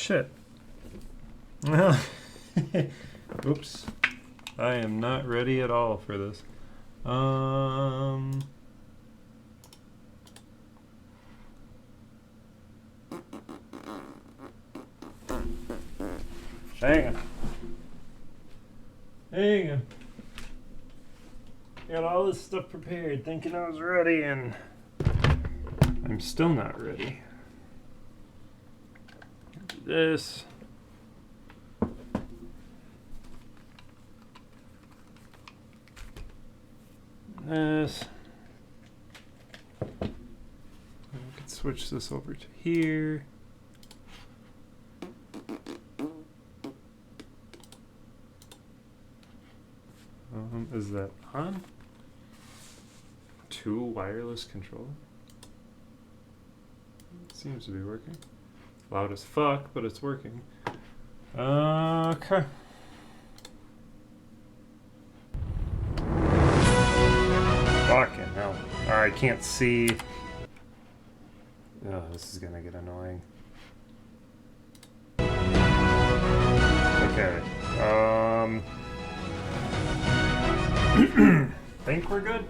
shit. Oops. I am not ready at all for this. Hang on. Hang on. Got all this stuff prepared, thinking I was ready, and I'm still not ready. This. This. I could switch this over to here. Is that on? 2 wireless control? Seems to be working. Loud as fuck, but it's working. Okay. Fucking hell. I can't see. Oh, this is gonna get annoying. Okay. Think we're good?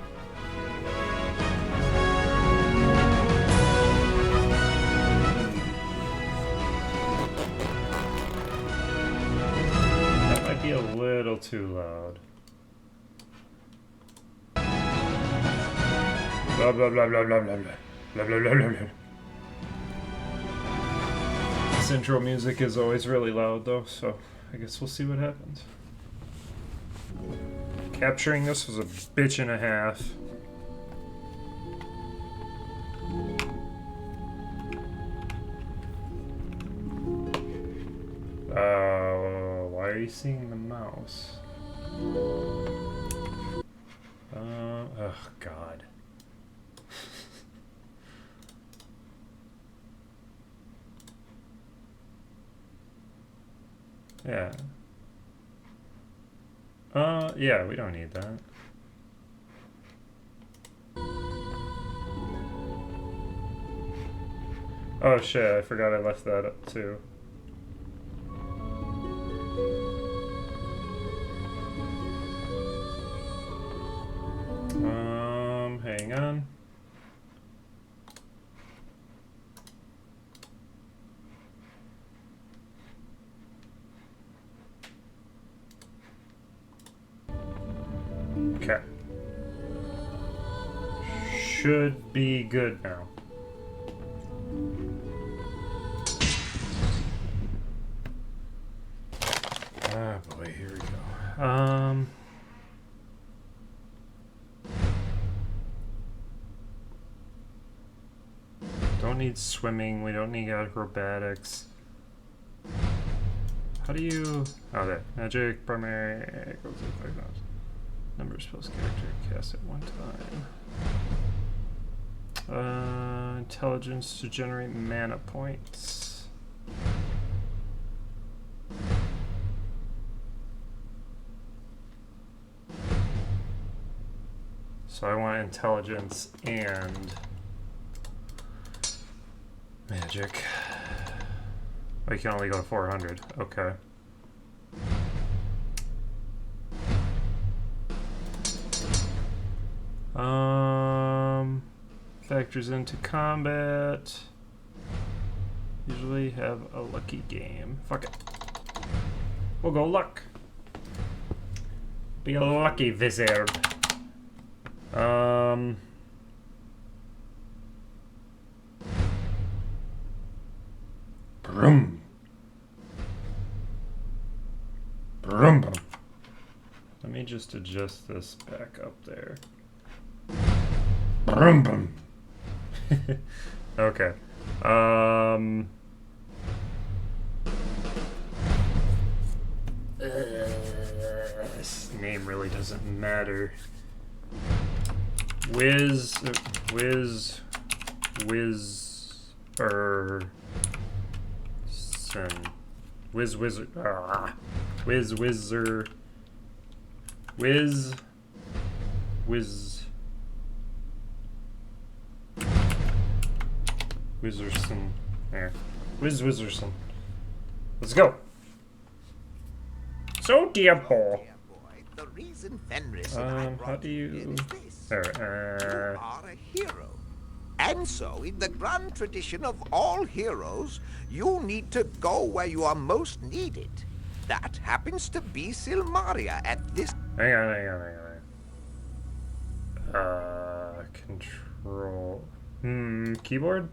That might be a little too loud. Blah blah blah blah blah blah blah blah blah blah blah. This intro music is always really loud though, so I guess we'll see what happens. Capturing this was a bitch and a half. Why are you seeing the mouse? Oh God. Yeah. Yeah, we don't need that. Oh shit, I forgot I left that up too. Hang on. Okay. Should be good now. Ah boy, here we go. Don't need swimming, we don't need acrobatics. How do you... Oh, there. Magic, primary, number of spells character cast at one time. Intelligence to generate mana points. So I want intelligence and magic. Oh, you can only go to 400. Okay. Factors into combat. Usually have a lucky game. Fuck it. We'll go luck. Be a lucky wizard. Brum. Brum. Let me just adjust this back up there. Brum bum. Okay. This name really doesn't matter. Wizard. Wizardson. There. Wizardson. Let's go. So dear boy. The reason Fenris and I How do you... you are a hero. And so, in the grand tradition of all heroes, you need to go where you are most needed. That happens to be Silmaria at this... Hang on. Control... keyboard?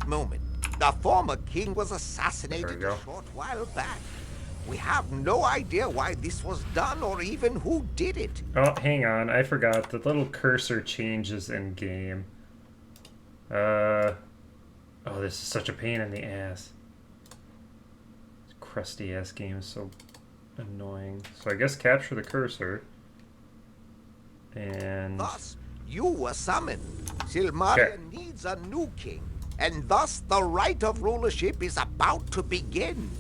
moment. The former king was assassinated a short while back. We have no idea why this was done or even who did it. Oh, hang on. I forgot. The little cursor changes in game. Oh, this is such a pain in the ass. This crusty ass game is so annoying. So I guess capture the cursor. And... Thus, you were summoned. Silmaria needs a new king. And thus, the right of rulership is about to begin.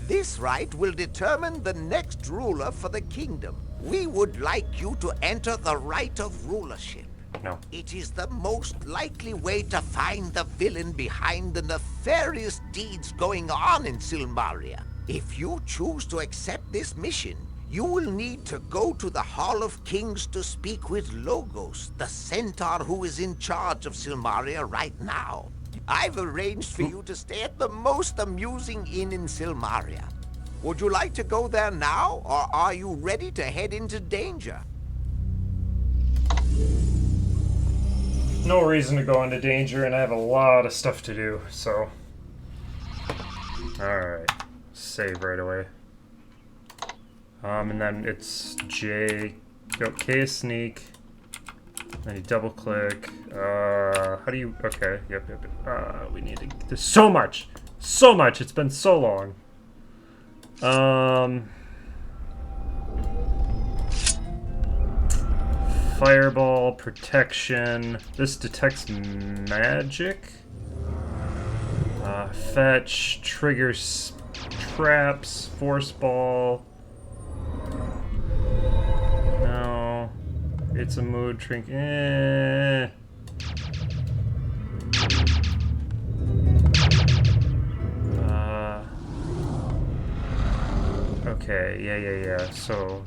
This right will determine the next ruler for the kingdom. We would like you to enter the right of rulership. No. It is the most likely way to find the villain behind the nefarious deeds going on in Silmaria. If you choose to accept this mission, you will need to go to the Hall of Kings to speak with Logos, the centaur who is in charge of Silmaria right now. I've arranged for you to stay at the most amusing inn in Silmaria. Would you like to go there now, or are you ready to head into danger? No reason to go into danger, and I have a lot of stuff to do, so... Alright. Save right away. And then it's J... K is sneak. Then you double click. How do you... Okay, yep. We need to... There's so much! So much! It's been so long. Fireball, protection. This detects magic. Fetch, triggers traps, force ball. No. It's a mood trinket. Okay, yeah. So,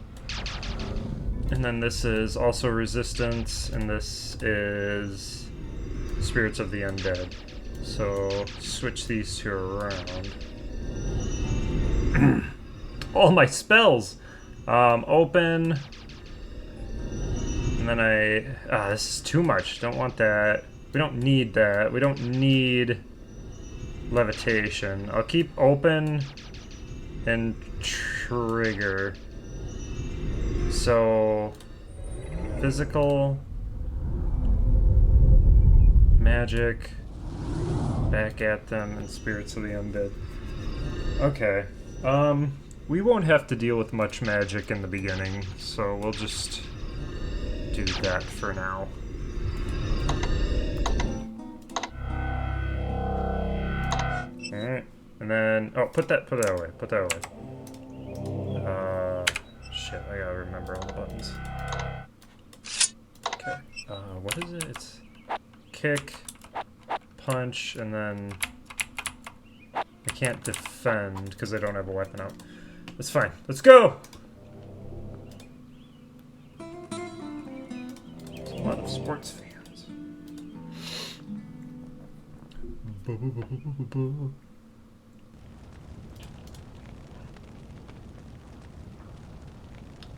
and then this is also resistance, and this is spirits of the undead. So switch these two around. All my spells. Open. And then this is too much. Don't want that. We don't need that. We don't need levitation. I'll keep open and trigger. So, physical, magic, back at them, and spirits of the undead. Okay. We won't have to deal with much magic in the beginning, so we'll just do that for now. Alright. And then, put that away. Shit, I gotta remember all the buttons. Okay. What is it? It's kick, punch, and then I can't defend because I don't have a weapon out. That's fine. Let's go! There's a lot of sports fans.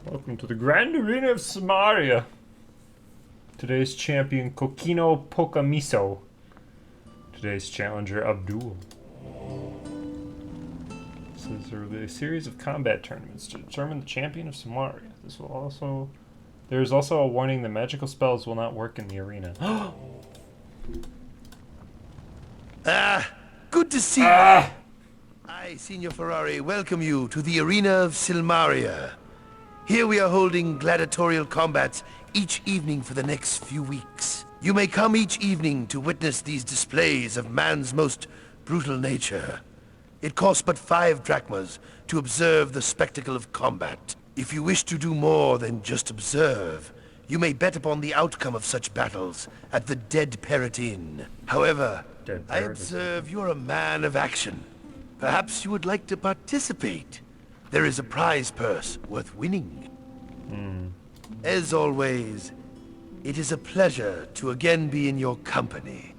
Welcome to the Grand Arena of Samaria. Today's champion, Kokino Pokamiso. Today's challenger, Abdul. Says there will be a series of combat tournaments to determine the champion of Samaria. There is also a warning that magical spells will not work in the arena. Good to see you. I, Signor Ferrari, welcome you to the arena of Silmaria. Here we are holding gladiatorial combats each evening for the next few weeks. You may come each evening to witness these displays of man's most brutal nature. It costs but 5 drachmas to observe the spectacle of combat. If you wish to do more than just observe, You may bet upon the outcome of such battles at the Dead Parrot Inn. However, Dead I Parrot is- observe you're a man of action. Perhaps you would like to participate. There is a prize purse worth winning. As always, it is a pleasure to again be in your company.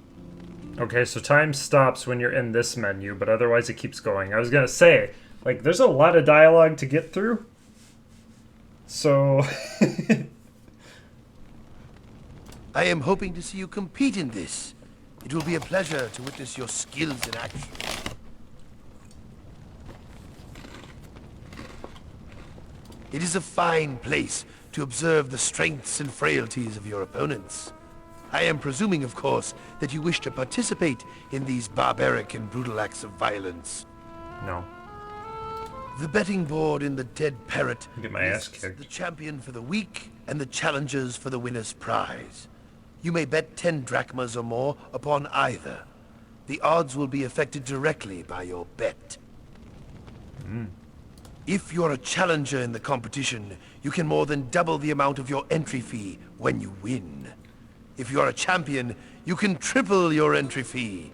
Okay, so time stops when you're in this menu, but otherwise it keeps going. I was gonna say, like, there's a lot of dialogue to get through. So... I am hoping to see you compete in this. It will be a pleasure to witness your skills in action. It is a fine place to observe the strengths and frailties of your opponents. I am presuming, of course, that you wish to participate in these barbaric and brutal acts of violence. No. The betting board in the Dead Parrot Get my ass lists kicked. the champion for the week and the challengers for the winner's prize. You may bet 10 drachmas or more upon either. The odds will be affected directly by your bet. If you're a challenger in the competition, you can more than double the amount of your entry fee when you win. If you're a champion, you can triple your entry fee.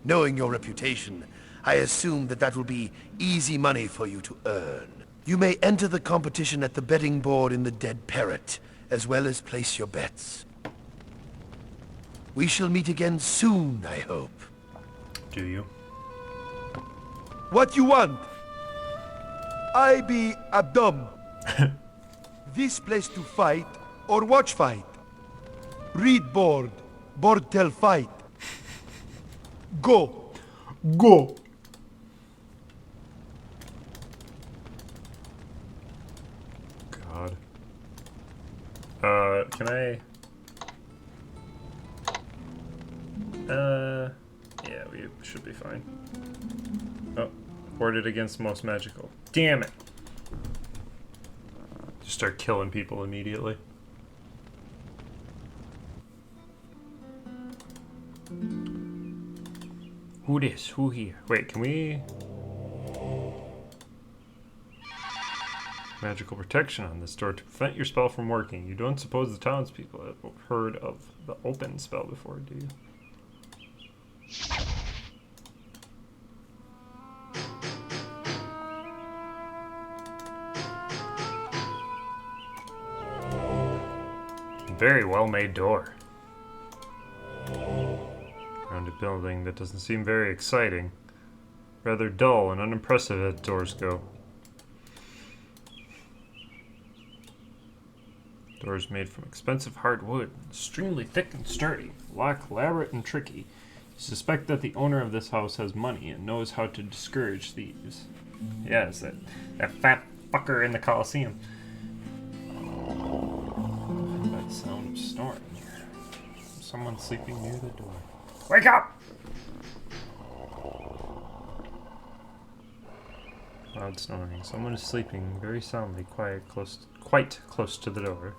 Knowing your reputation, I assume that will be easy money for you to earn. You may enter the competition at the betting board in the Dead Parrot, as well as place your bets. We shall meet again soon, I hope. Do you? What you want? I be Abdom. This place to fight or watch fight? Read board. Board tell fight. Go. Go! God. Can I... yeah, we should be fine. Oh, warded against most magical. Damn it! Just start killing people immediately. Who this? Who here? Wait, can we... Magical protection on this door to prevent your spell from working. You don't suppose the townspeople have heard of the open spell before, do you? Very well made door. Around a building that doesn't seem very exciting. Rather dull and unimpressive as doors go. Doors made from expensive hardwood, extremely thick and sturdy, lock elaborate and tricky. You suspect that the owner of this house has money and knows how to discourage thieves. Yes, that fat fucker in the Colosseum. By the sound of snoring here. Someone sleeping near the door. Wake up! Loud snoring. Someone is sleeping very soundly, quite close to the door.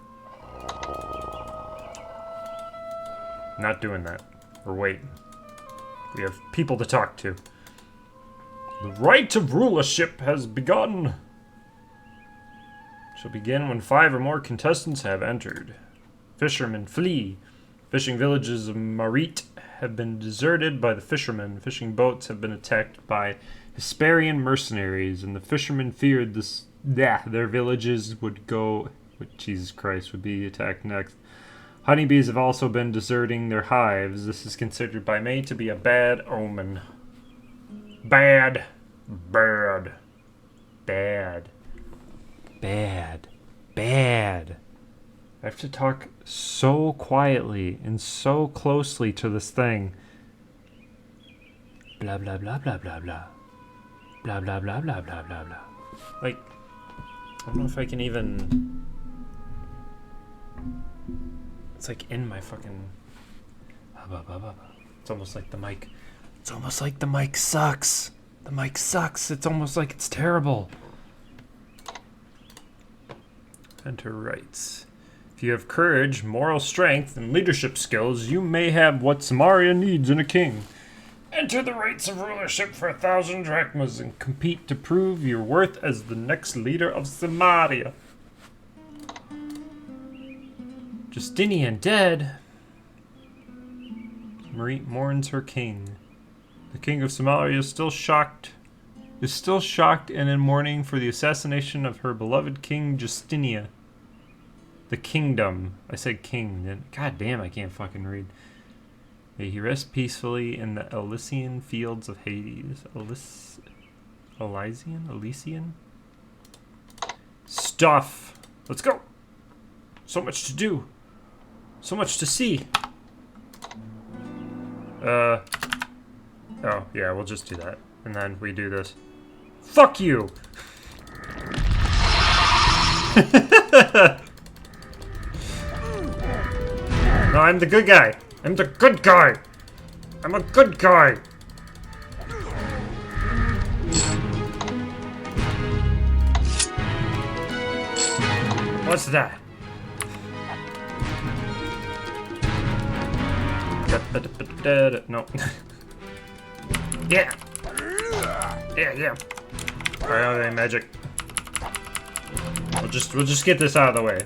Not doing that. We're waiting. We have people to talk to. The right of rulership has begun. Shall begin when 5 or more contestants have entered. Fishermen flee. Fishing villages of Marit have been deserted by the fishermen. Fishing boats have been attacked by Hesperian mercenaries, and the fishermen feared their villages would be attacked next. Honeybees have also been deserting their hives. This is considered by many to be a bad omen. Bad. Bad. Bad. Bad. Bad. I have to talk so quietly and so closely to this thing. Blah, blah, blah, blah, blah, blah. Blah, blah, blah, blah, blah, blah, blah. Like, I don't know if I can even... It's like in my fucking... It's almost like the mic... It's almost like the mic sucks. The mic sucks. It's almost like it's terrible. Enter rights. If you have courage, moral strength, and leadership skills, you may have what Samaria needs in a king. Enter the rights of rulership for 1,000 drachmas and compete to prove your worth as the next leader of Samaria. Justinian dead. Marie mourns her king. The king of Somalia is still shocked and in mourning for the assassination of her beloved king Justinia. The kingdom. I said king. God damn, I can't fucking read. May he rest peacefully in the Elysian fields of Hades. Elysian? Stuff. Let's go. So much to do. So much to see. Oh, yeah, we'll just do that. And then we do this. Fuck you! No, I'm the good guy. I'm the good guy. I'm a good guy. What's that? No. Yeah. Yeah. Alright, okay, magic. We'll just get this out of the way.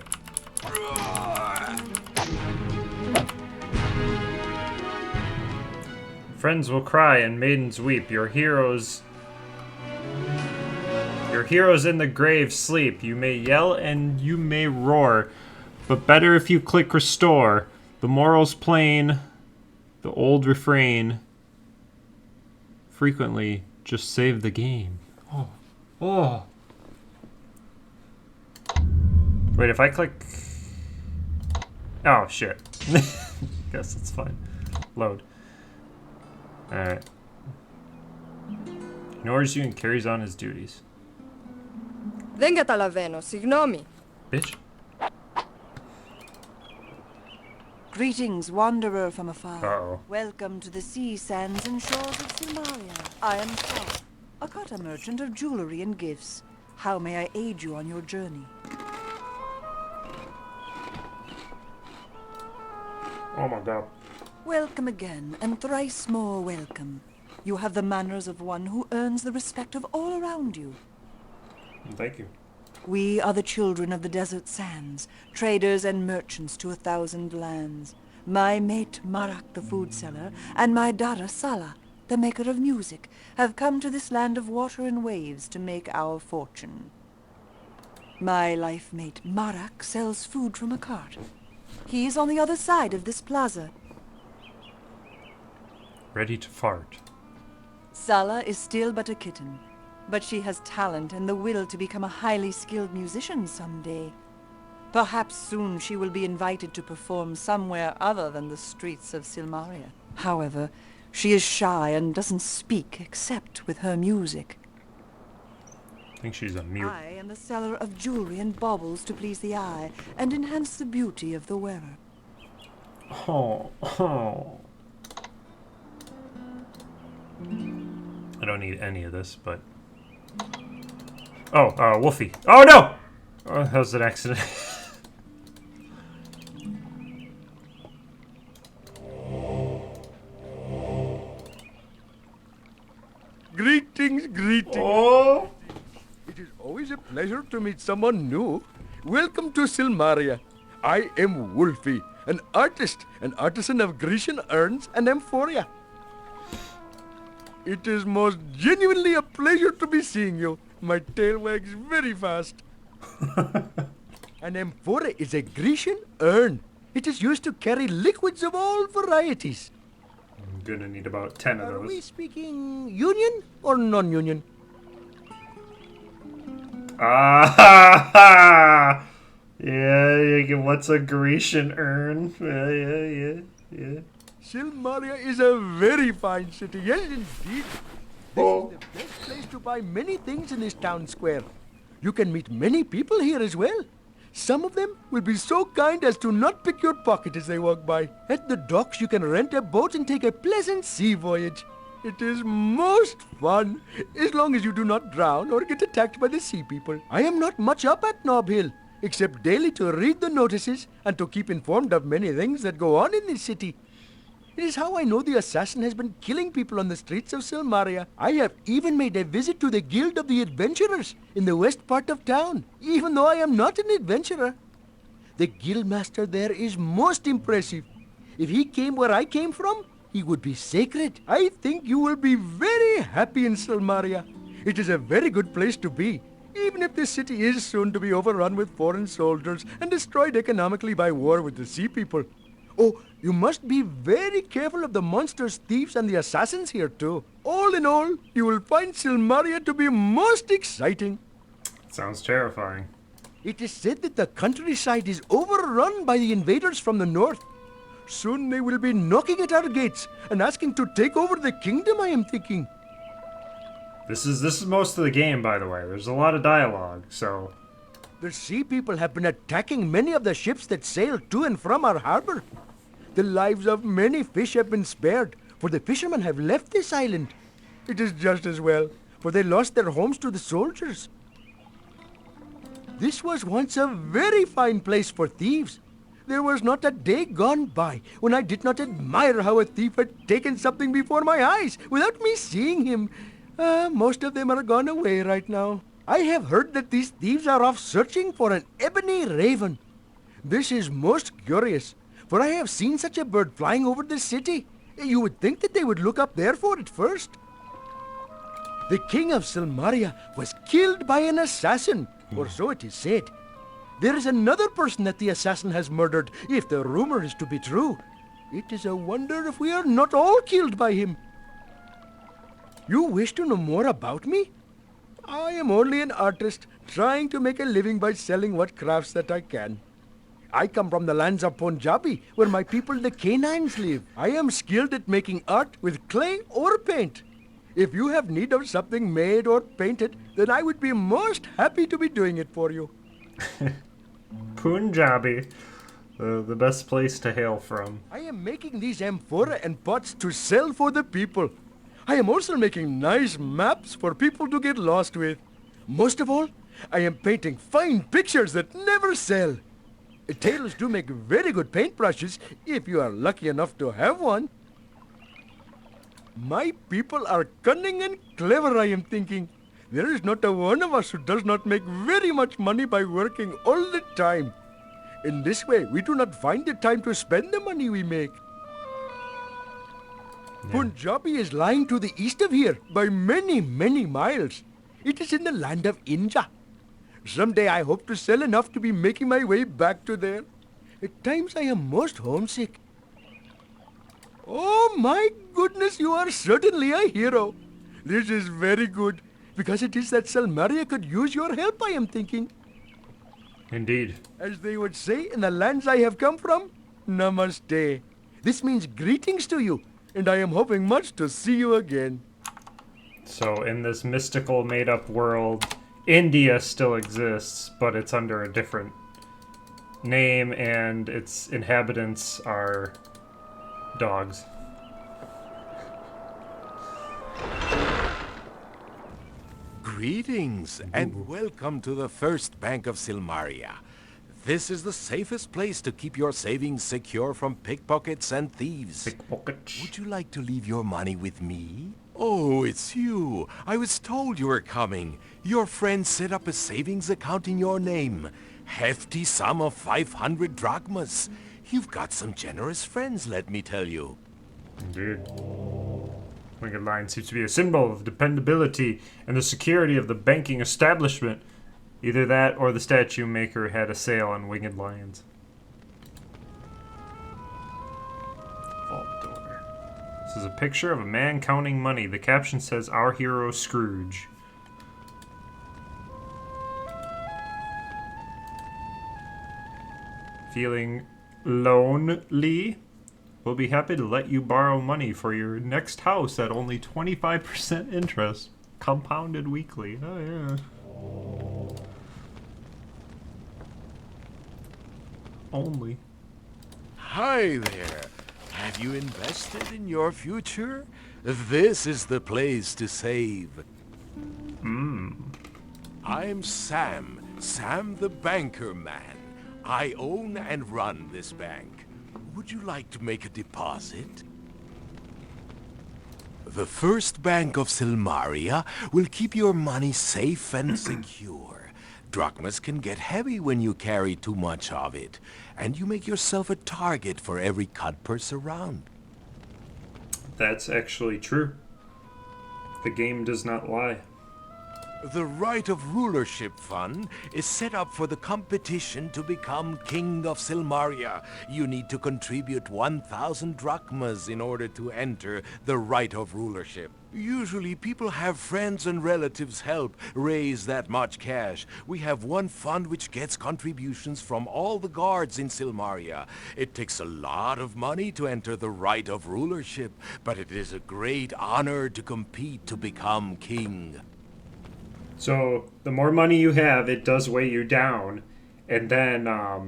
Friends will cry and maidens weep. Your heroes in the grave sleep. You may yell and you may roar, but better if you click restore. The moral's plain, the old refrain. Frequently, just save the game. Oh. Wait, if I click... Oh, shit. Guess it's fine. Load. Alright. Ignores you and carries on his duties. Venga talaveno, signomi. Bitch. Greetings, wanderer from afar. Uh-oh. Welcome to the sea sands and shores of Silmaria. I am Sal, a cutter merchant of jewelry and gifts. How may I aid you on your journey? Oh my god. Welcome again, and thrice more welcome. You have the manners of one who earns the respect of all around you. Thank you. We are the children of the desert sands, traders and merchants to 1,000 lands. My mate Marak, the food seller, and my daughter Sala, the maker of music, have come to this land of water and waves to make our fortune. My life mate Marak sells food from a cart. He is on the other side of this plaza. Ready to fart. Sala is still but a kitten, but she has talent and the will to become a highly skilled musician someday. Perhaps soon she will be invited to perform somewhere other than the streets of Silmaria. However, she is shy and doesn't speak except with her music. I think she's a mute. I am the seller of jewelry and baubles to please the eye and enhance the beauty of the wearer. Oh. I don't need any of this, but... Oh, Wolfie. Oh, no! Oh, that was an accident. Greetings. Oh! It is always a pleasure to meet someone new. Welcome to Silmaria. I am Wolfie, an artist, an artisan of Grecian urns and amphoria. It is most genuinely a pleasure to be seeing you. My tail wags very fast. An amphora is a Grecian urn. It is used to carry liquids of all varieties. I'm gonna need about 10 of Are we those. speaking union or non-union? Ah! Yeah, what's a Grecian urn? Yeah. Silmaria is a very fine city, yes indeed. This is the best place to buy many things in this town square. You can meet many people here as well. Some of them will be so kind as to not pick your pocket as they walk by. At the docks you can rent a boat and take a pleasant sea voyage. It is most fun, as long as you do not drown or get attacked by the sea people. I am not much up at Nob Hill, except daily to read the notices and to keep informed of many things that go on in this city. It is how I know the assassin has been killing people on the streets of Silmaria. I have even made a visit to the Guild of the Adventurers in the west part of town, even though I am not an adventurer. The guildmaster there is most impressive. If he came where I came from, he would be sacred. I think you will be very happy in Silmaria. It is a very good place to be, even if the city is soon to be overrun with foreign soldiers and destroyed economically by war with the sea people. Oh, you must be very careful of the monsters, thieves, and the assassins here too. All in all, you will find Silmaria to be most exciting. Sounds terrifying. It is said that the countryside is overrun by the invaders from the north. Soon they will be knocking at our gates and asking to take over the kingdom, I am thinking. This is most of the game, by the way. There's a lot of dialogue, so... The sea people have been attacking many of the ships that sail to and from our harbor. The lives of many fish have been spared, for the fishermen have left this island. It is just as well, for they lost their homes to the soldiers. This was once a very fine place for thieves. There was not a day gone by when I did not admire how a thief had taken something before my eyes without me seeing him. Most of them are gone away right now. I have heard that these thieves are off searching for an ebony raven. This is most curious, for I have seen such a bird flying over the city. You would think that they would look up there for it first. The king of Silmaria was killed by an assassin, or so it is said. There is another person that the assassin has murdered, if the rumor is to be true. It is a wonder if we are not all killed by him. You wish to know more about me? I am only an artist, trying to make a living by selling what crafts that I can. I come from the lands of Punjabi, where my people the Canaanites live. I am skilled at making art with clay or paint. If you have need of something made or painted, then I would be most happy to be doing it for you. Punjabi, the best place to hail from. I am making these amphora and pots to sell for the people. I am also making nice maps for people to get lost with. Most of all, I am painting fine pictures that never sell. Tailors do make very good paintbrushes if you are lucky enough to have one. My people are cunning and clever, I am thinking. There is not a one of us who does not make very much money by working all the time. In this way, we do not find the time to spend the money we make. Yeah. Punjabi is lying to the east of here by many, many miles. It is in the land of India. Someday I hope to sell enough to be making my way back to there. At times I am most homesick. Oh my goodness, you are certainly a hero. This is very good, because it is that Silmaria could use your help, I am thinking. Indeed. As they would say in the lands I have come from, Namaste. This means greetings to you, and I am hoping much to see you again. So in this mystical made-up world, India still exists, but it's under a different name, and its inhabitants are dogs. Greetings, and welcome to the First Bank of Silmaria. This is the safest place to keep your savings secure from pickpockets and thieves. Pickpocket. Would you like to leave your money with me? Oh, it's you. I was told you were coming. Your friend set up a savings account in your name. Hefty sum of 500 drachmas. You've got some generous friends, let me tell you. Indeed. Winged Lion seems to be a symbol of dependability and the security of the banking establishment. Either that or the statue maker had a sale on winged lions. Vault door. This is a picture of a man counting money. The caption says, "Our hero Scrooge." Feeling lonely? We'll be happy to let you borrow money for your next house at only 25% interest. Compounded weekly. Oh, yeah. Only. Hi there. Have you invested in your future? This is the place to save. I'm Sam the banker man. I own and run this bank. Would you like to make a deposit? The First Bank of Silmaria will keep your money safe and secure. Drachmas can get heavy when you carry too much of it, and you make yourself a target for every cut purse around. That's actually true. The game does not lie. The Right of Rulership Fund is set up for the competition to become King of Silmaria. You need to contribute 1,000 drachmas in order to enter the Right of Rulership. Usually people have friends and relatives help raise that much cash. We have one fund which gets contributions from all the guards in Silmaria. It takes a lot of money to enter the Right of Rulership, but it is a great honor to compete to become king. So the more money you have, it does weigh you down. And then I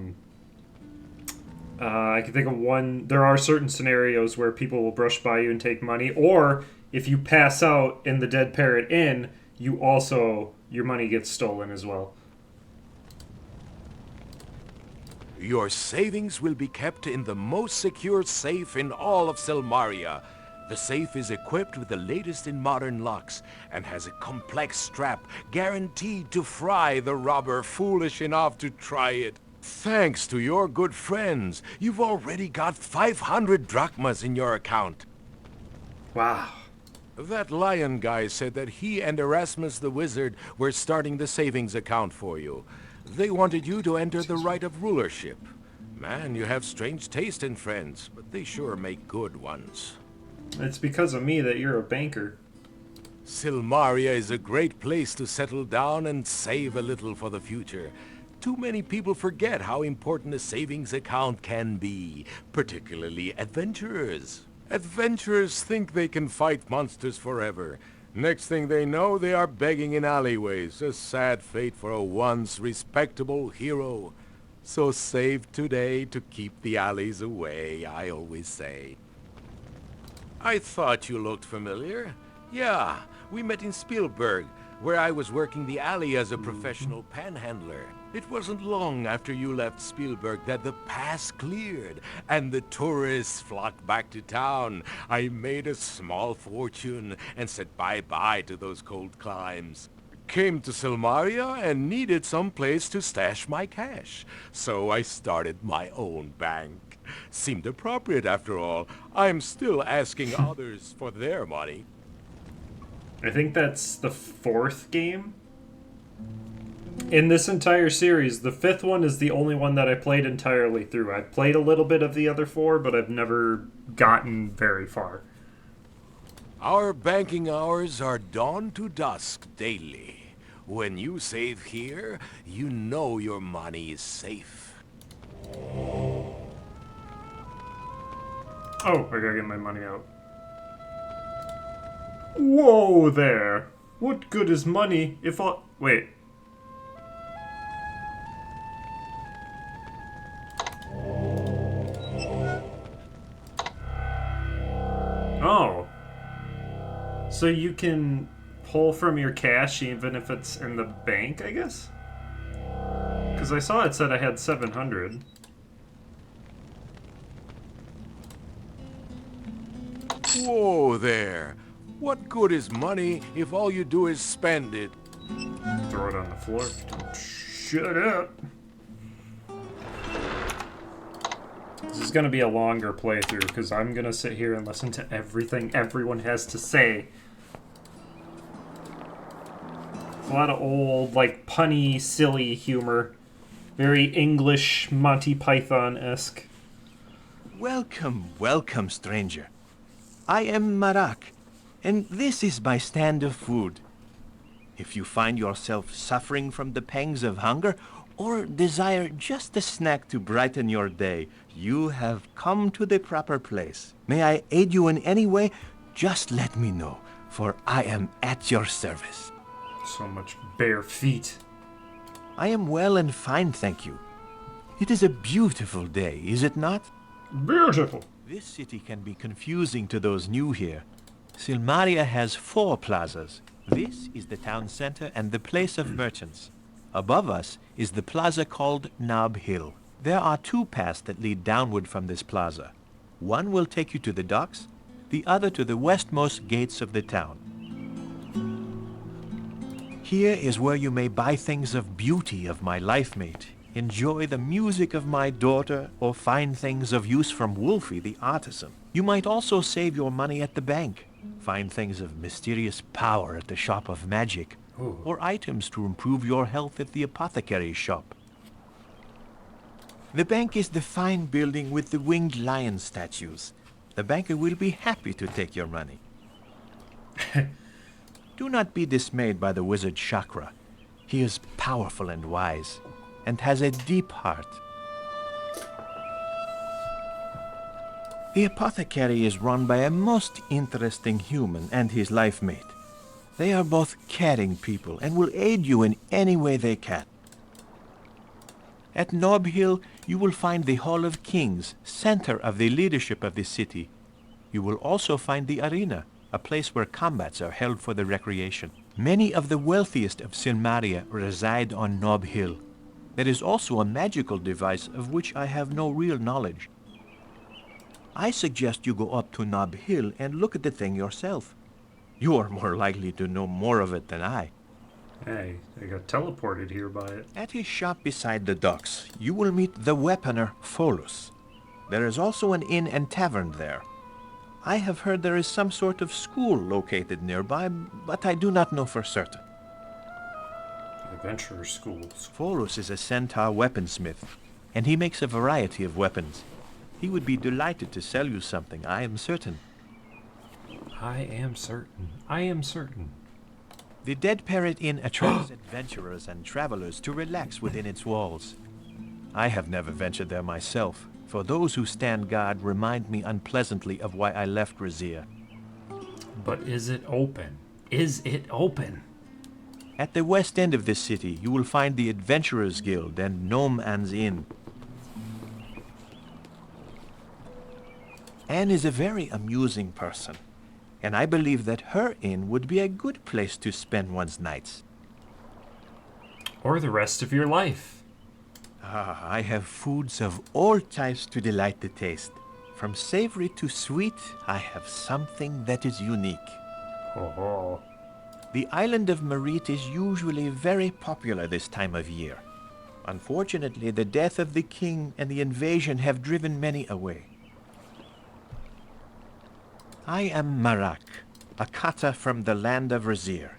can think of one. There are certain scenarios where people will brush by you and take money, or if you pass out in the Dead Parrot Inn, your money gets stolen as well. Your savings will be kept in the most secure safe in all of Silmaria. The safe is equipped with the latest in modern locks and has a complex strap guaranteed to fry the robber foolish enough to try it. Thanks to your good friends, you've already got 500 drachmas in your account. Wow. That lion guy said that he and Erasmus the Wizard were starting the savings account for you. They wanted you to enter the Right of Rulership. Man, you have strange taste in friends, but they sure make good ones. It's because of me that you're a banker. Silmaria is a great place to settle down and save a little for the future. Too many people forget how important a savings account can be, particularly adventurers. Adventurers think they can fight monsters forever. Next thing they know, they are begging in alleyways. A sad fate for a once respectable hero. So save today to keep the alleys away, I always say. I thought you looked familiar. Yeah, we met in Spielberg, where I was working the alley as a professional panhandler. It wasn't long after you left Spielberg that the pass cleared, and the tourists flocked back to town. I made a small fortune and said bye-bye to those cold climes. Came to Silmaria and needed some place to stash my cash, so I started my own bank. Seemed appropriate after all. I'm still asking others for their money. I think that's the 4th game in this entire series. The 5th one is the only one that I played entirely through. I've played a little bit of the other 4, but I've never gotten very far. Our banking hours are dawn to dusk daily. When you save here, you know your money is safe. Oh, I gotta get my money out. Whoa there! What good is money if I... Wait. Oh. So you can pull from your cash even if it's in the bank, I guess? Because I saw it said I had 700. Whoa there! What good is money if all you do is spend it? Throw it on the floor. Shut up. This is going to be a longer playthrough because I'm going to sit here and listen to everything everyone has to say. A lot of old, like, punny, silly humor. Very English Monty Python-esque. Welcome, welcome, stranger. I am Marak, and this is my stand of food. If you find yourself suffering from the pangs of hunger, or desire just a snack to brighten your day, you have come to the proper place. May I aid you in any way? Just let me know, for I am at your service. So much bare feet. I am well and fine, thank you. It is a beautiful day, is it not? Beautiful. This city can be confusing to those new here. Silmaria has 4 plazas. This is the town center and the place of merchants. Above us is the plaza called Knob Hill. There are 2 paths that lead downward from this plaza. One will take you to the docks, the other to the westmost gates of the town. Here is where you may buy things of beauty of my life mate, enjoy the music of my daughter, or find things of use from Wolfie the artisan. You might also save your money at the bank, find things of mysterious power at the shop of magic, Ooh. or items to improve your health at the apothecary's shop. The bank is the fine building with the winged lion statues. The banker will be happy to take your money. Do not be dismayed by the wizard Chakra. He is powerful and wise, and has a deep heart. The apothecary is run by a most interesting human and his life mate. They are both caring people and will aid you in any way they can. At Nob Hill, you will find the Hall of Kings, center of the leadership of the city. You will also find the arena, a place where combats are held for the recreation. Many of the wealthiest of Silmaria reside on Nob Hill. There is also a magical device of which I have no real knowledge. I suggest you go up to Nob Hill and look at the thing yourself. You are more likely to know more of it than I. Hey, I got teleported here by it. At his shop beside the docks, you will meet the weaponer Pholus. There is also an inn and tavern there. I have heard there is some sort of school located nearby, but I do not know for certain. Adventurer schools. Pholus is a centaur weaponsmith, and he makes a variety of weapons. He would be delighted to sell you something, I am certain. I am certain. I am certain. The Dead Parrot Inn attracts adventurers and travelers to relax within its walls. I have never ventured there myself, for those who stand guard remind me unpleasantly of why I left Razir. But is it open? Is it open? At the west end of this city, you will find the Adventurers Guild and Gnome Anne's Inn. Anne is a very amusing person, and I believe that her inn would be a good place to spend one's nights. Or the rest of your life. I have foods of all types to delight the taste. From savory to sweet, I have something that is unique. Oh. The island of Marit is usually very popular this time of year. Unfortunately, the death of the king and the invasion have driven many away. I am Marak, a kata from the land of Razir,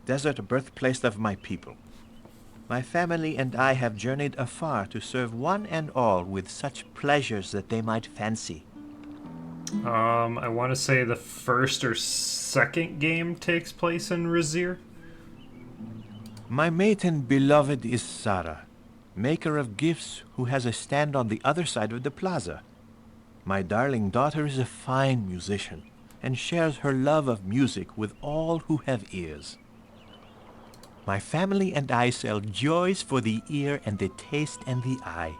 desert birthplace of my people. My family and I have journeyed afar to serve one and all with such pleasures that they might fancy. I want to say the first or second game takes place in Razir. My mate and beloved is Sara, maker of gifts who has a stand on the other side of the plaza. My darling daughter is a fine musician and shares her love of music with all who have ears. My family and I sell joys for the ear and the taste and the eye.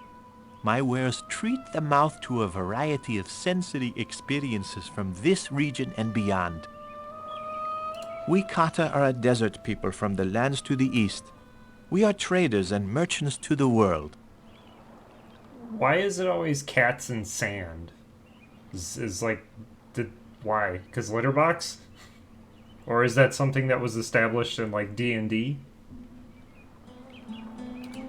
My wares treat the mouth to a variety of sensory experiences from this region and beyond. We Kata are a desert people from the lands to the east. We are traders and merchants to the world. Why is it always cats and sand? Is like, why? Because litter box? Or is that something that was established in like D&D?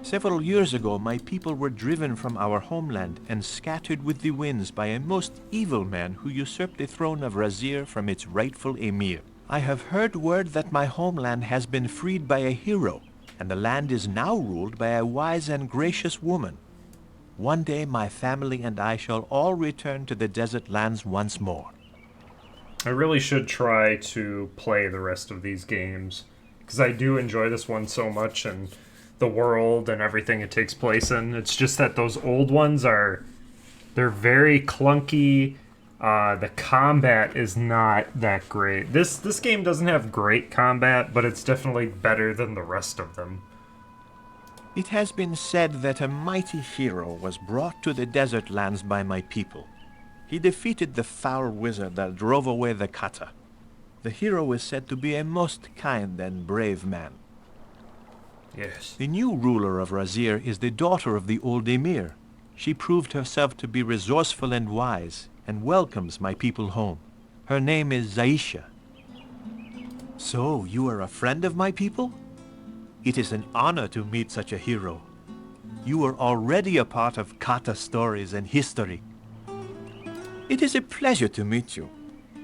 Several years ago, my people were driven from our homeland and scattered with the winds by a most evil man who usurped the throne of Razir from its rightful emir. I have heard word that my homeland has been freed by a hero, and the land is now ruled by a wise and gracious woman. One day my family and I shall all return to the desert lands once more. I really should try to play the rest of these games, because I do enjoy this one so much, and the world and everything it takes place in. It's just that those old ones they're very clunky. The combat is not that great. This game doesn't have great combat, but it's definitely better than the rest of them. It has been said that a mighty hero was brought to the desert lands by my people. He defeated the foul wizard that drove away the kata. The hero is said to be a most kind and brave man. Yes. The new ruler of Razir is the daughter of the old emir. She proved herself to be resourceful and wise, and welcomes my people home. Her name is Zaisha. So, you are a friend of my people? It is an honor to meet such a hero. You are already a part of kata stories and history. It is a pleasure to meet you,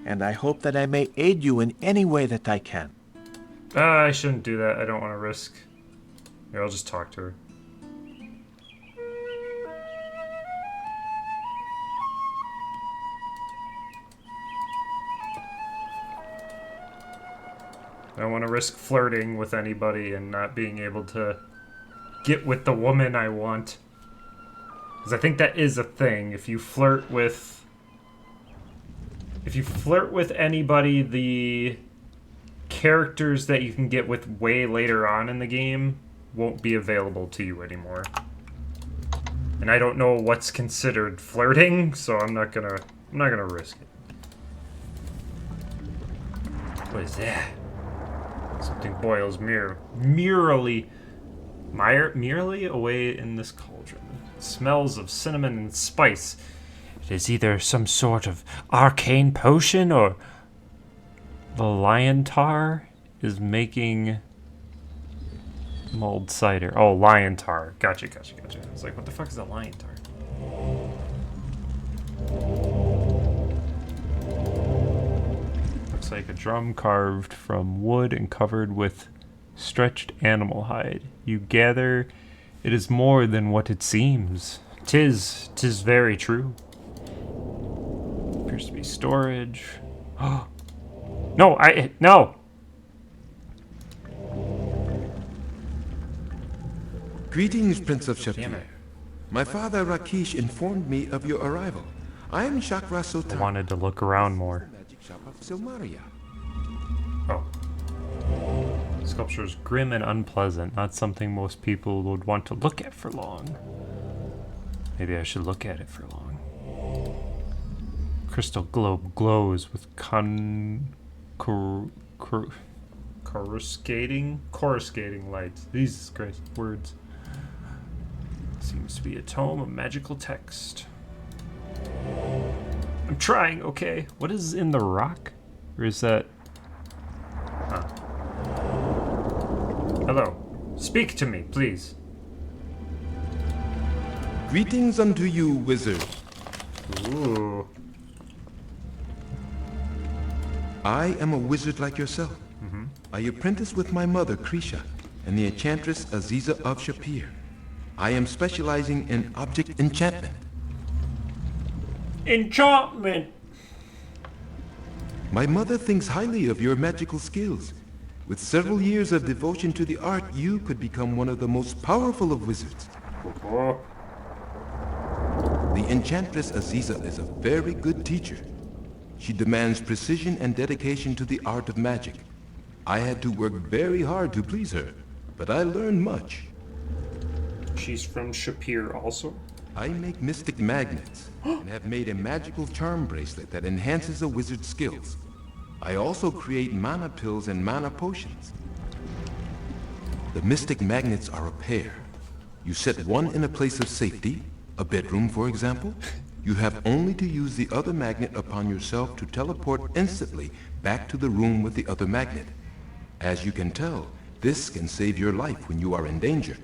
and I hope that I may aid you in any way that I can. I shouldn't do that. I don't want to risk. Here, I'll just talk to her. I don't want to risk flirting with anybody and not being able to get with the woman I want. Because I think that is a thing. If you flirt with anybody, the characters that you can get with way later on in the game won't be available to you anymore. And I don't know what's considered flirting, so I'm not gonna risk it. What is that? Something boils merely away in this cauldron. It smells of cinnamon and spice. It is either some sort of arcane potion or the lion tar is making mulled cider. Oh, lion tar. Gotcha. I was like, what the fuck is a lion tar? Looks like a drum carved from wood and covered with stretched animal hide. You gather it is more than what it seems. Tis very true. Appears to be storage. Oh. No. Greetings, Prince of Damn Shapir. it. My father Rakesh informed me of your arrival. I am Chakra I Sultan. wanted to look around more. Magic shop of Silmaria. Oh. Sculpture is grim and unpleasant, not something most people would want to look at for long. Maybe I should look at it for long. Crystal globe glows with coruscating lights. Jesus Christ, words. Seems to be a tome of magical text. I'm trying, okay. What is in the rock? Or is that... Huh. Hello. Speak to me, please. Greetings unto you, wizard. Ooh. I am a wizard like yourself. I apprenticed with my mother, Krisha, and the enchantress Aziza of Shapir. I am specializing in object enchantment. Enchantment! My mother thinks highly of your magical skills. With several years of devotion to the art, you could become one of the most powerful of wizards. Oh. The enchantress Aziza is a very good teacher. She demands precision and dedication to the art of magic. I had to work very hard to please her, but I learned much. She's from Shapir also? I make mystic magnets and have made a magical charm bracelet that enhances a wizard's skills. I also create mana pills and mana potions. The mystic magnets are a pair. You set one in a place of safety, a bedroom for example. You have only to use the other magnet upon yourself to teleport instantly back to the room with the other magnet. As you can tell, this can save your life when you are in danger.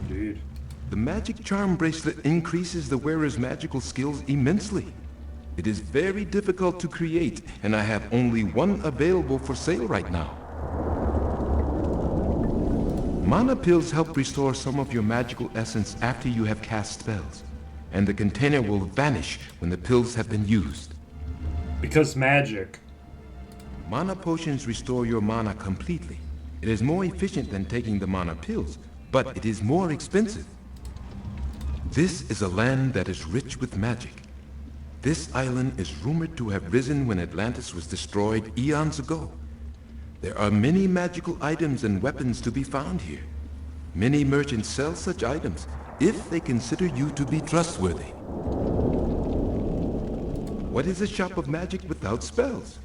Indeed. The magic charm bracelet increases the wearer's magical skills immensely. It is very difficult to create, and I have only one available for sale right now. Mana pills help restore some of your magical essence after you have cast spells, and the container will vanish when the pills have been used. Because magic. Mana potions restore your mana completely. It is more efficient than taking the mana pills, but it is more expensive. This is a land that is rich with magic. This island is rumored to have risen when Atlantis was destroyed eons ago. There are many magical items and weapons to be found here. Many merchants sell such items if they consider you to be trustworthy. What is a shop of magic without spells?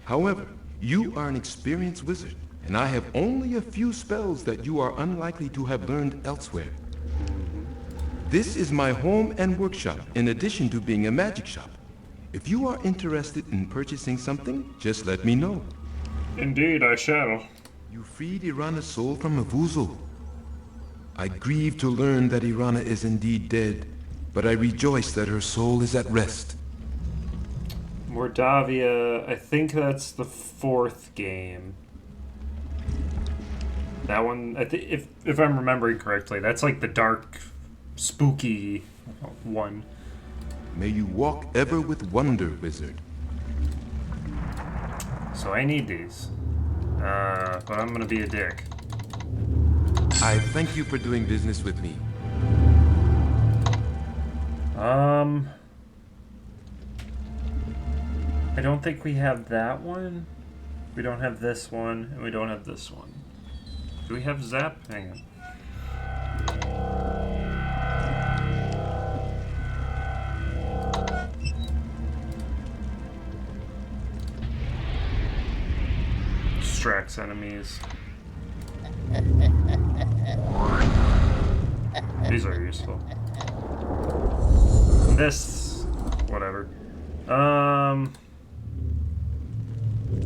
However, you are an experienced wizard, and I have only a few spells that you are unlikely to have learned elsewhere. This is my home and workshop, in addition to being a magic shop. If you are interested in purchasing something, just let me know. Indeed, I shall. You freed Irana's soul from Avuzel. I grieve to learn that Irana is indeed dead, but I rejoice that her soul is at rest. Mordavia, I think that's the 4th game. That one, if I'm remembering correctly, that's like the dark, spooky one. May you walk ever with wonder, wizard. So I need these. But I'm gonna be a dick. I thank you for doing business with me. I don't think we have that one. We don't have this one, and we don't have this one. Do we have Zap? Hang on. Distracts enemies. These are useful. This, whatever.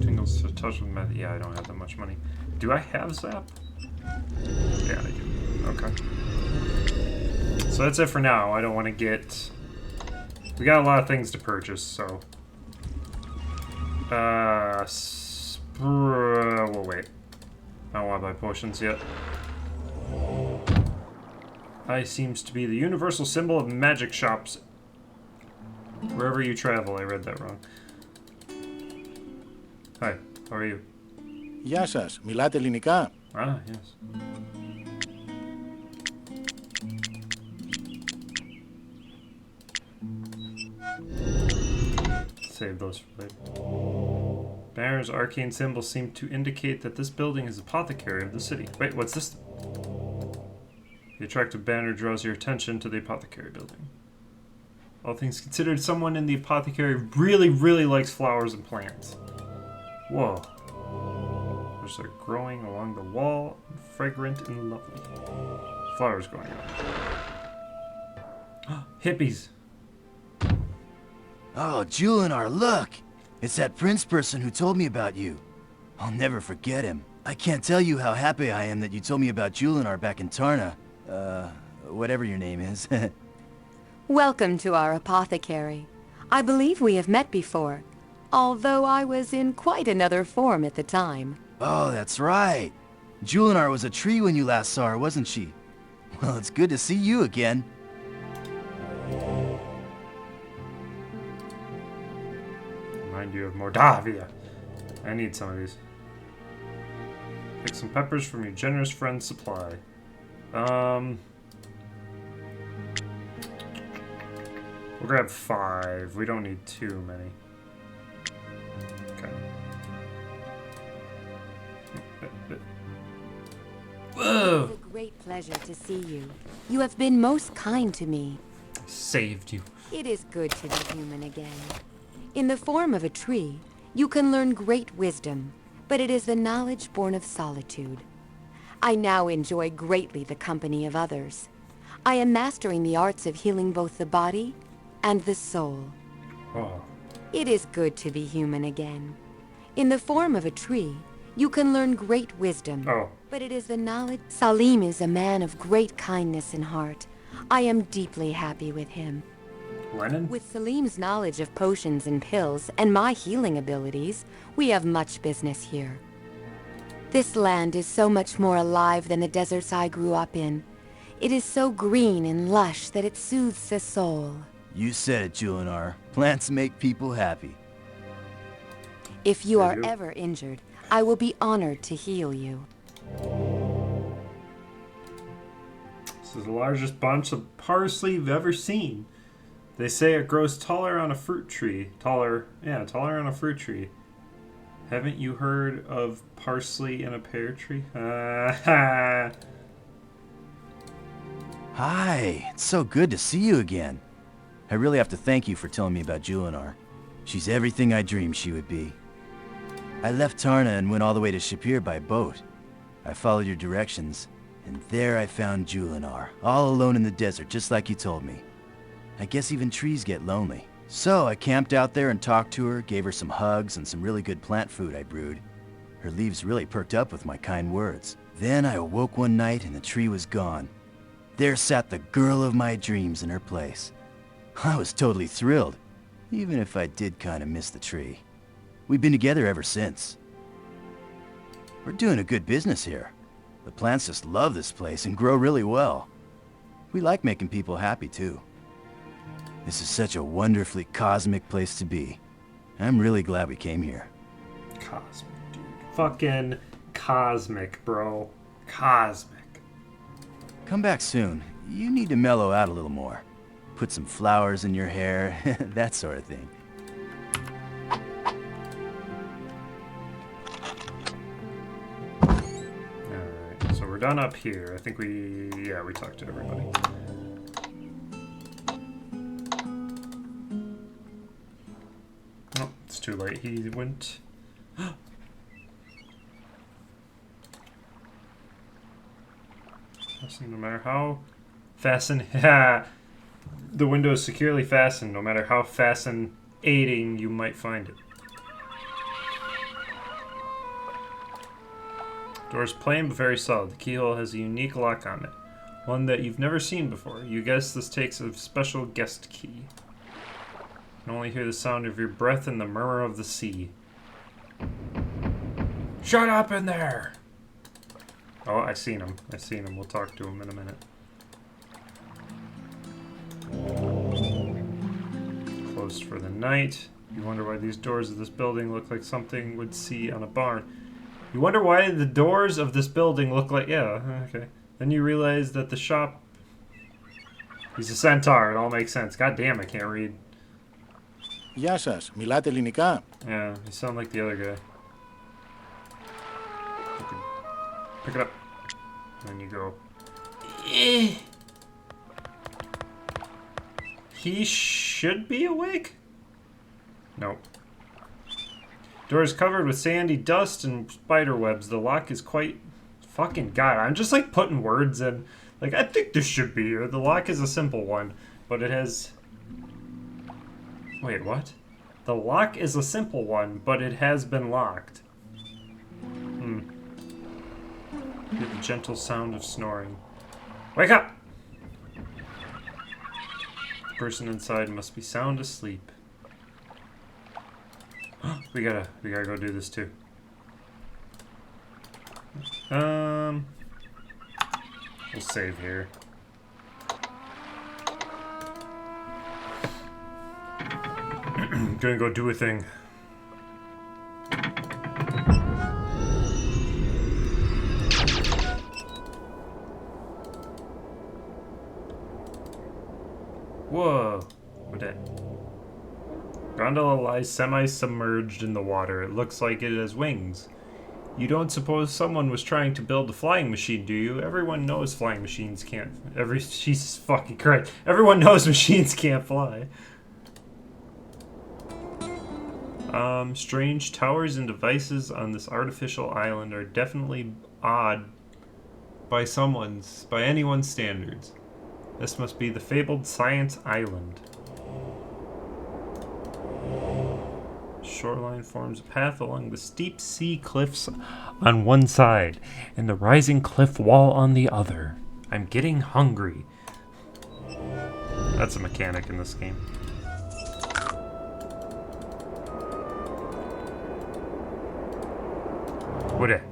Tingles to touch with method. Yeah, I don't have that much money. Do I have Zap? Yeah, I do. Okay. So that's it for now. I don't want to get... We got a lot of things to purchase, so... Well, wait. I don't want to buy potions yet. I seems to be the universal symbol of magic shops. Wherever you travel, I read that wrong. Hi, how are you? Γεια σας, μιλάτε ελληνικά? Ah, yes. Save those for later. Banner's arcane symbols seem to indicate that this building is the apothecary of the city. Wait, what's this? The attractive banner draws your attention to the apothecary building. All things considered, someone in the apothecary really, really likes flowers and plants. Whoa. Flowers are growing along the wall, fragrant and lovely. Flowers going on. Hippies. Oh, Julinar, look! It's that prince person who told me about you. I'll never forget him. I can't tell you how happy I am that you told me about Julinar back in Tarna. Whatever your name is. Welcome to our apothecary. I believe we have met before, although I was in quite another form at the time. Oh, that's right. Julinar was a tree when you last saw her, wasn't she? Well, it's good to see you again. Remind you of Mordavia. I need some of these. Pick some peppers from your generous friend's supply. We'll grab 5. We don't need too many. Okay. Whoa! It's a great pleasure to see you. You have been most kind to me. Saved you. It is good to be human again. In the form of a tree, you can learn great wisdom, but it is the knowledge born of solitude. I now enjoy greatly the company of others. I am mastering the arts of healing both the body and the soul. Oh. It is good to be human again. In the form of a tree, you can learn great wisdom, Oh. but it is the knowledge... Salim is a man of great kindness and heart. I am deeply happy with him. Lennon? With Salim's knowledge of potions and pills and my healing abilities, we have much business here. This land is so much more alive than the deserts I grew up in. It is so green and lush that it soothes the soul. You said it, Julinar. Plants make people happy. If you They are do. ever injured, I will be honored to heal you. This is the largest bunch of parsley you've ever seen. They say it grows taller on a fruit tree. Taller on a fruit tree. Haven't you heard of parsley in a pear tree? Hi, it's so good to see you again. I really have to thank you for telling me about Julinar. She's everything I dreamed she would be. I left Tarna and went all the way to Shapir by boat. I followed your directions, and there I found Julinar, all alone in the desert, just like you told me. I guess even trees get lonely. So I camped out there and talked to her, gave her some hugs and some really good plant food I brewed. Her leaves really perked up with my kind words. Then I awoke one night and the tree was gone. There sat the girl of my dreams in her place. I was totally thrilled, even if I did kind of miss the tree. We've been together ever since. We're doing a good business here. The plants just love this place and grow really well. We like making people happy too. This is such a wonderfully cosmic place to be. I'm really glad we came here. Cosmic, dude. Fucking cosmic, bro. Cosmic. Come back soon. You need to mellow out a little more. Put some flowers in your hair, that sort of thing. Alright, so we're done up here. I think we talked to everybody. Oh, it's too late. He went... No matter how the window is securely fastened, no matter how fascinating you might find it. Door's plain but very solid. The keyhole has a unique lock on it, one that you've never seen before. You guess this takes a special guest key. You can only hear the sound of your breath and the murmur of the sea. Shut up in there! Oh, I seen him. I seen him. We'll talk to him in a minute. Closed for the night. You wonder why these doors of this building look like something would see on a barn. You wonder why the doors of this building look like... Yeah, okay. Then you realize that the shop... He's a centaur. It all makes sense. God damn, I can't read. Γεια σας. Μιλάτε ελληνικά? Yeah, you sound like the other guy. Pick it up. And then you go... He should be awake? Nope. Door is covered with sandy dust and spider webs. The lock is quite... Fucking God, I'm just like putting words in. Like, I think this should be here. The lock is a simple one, but it has... Wait, what? The lock is a simple one, but it has been locked. Hear the gentle sound of snoring. Wake up! The person inside must be sound asleep. We gotta go do this too. We'll save here. Gonna go do a thing. Whoa! What that? Gondola lies semi-submerged in the water. It looks like it has wings. You don't suppose someone was trying to build a flying machine, do you? Everyone knows flying machines can't... Jesus fucking Christ. Everyone knows machines can't fly. Strange towers and devices on this artificial island are definitely odd by anyone's standards. This must be the fabled Science Island. Shoreline forms a path along the steep sea cliffs on one side and the rising cliff wall on the other. I'm getting hungry. That's a mechanic in this game. What it?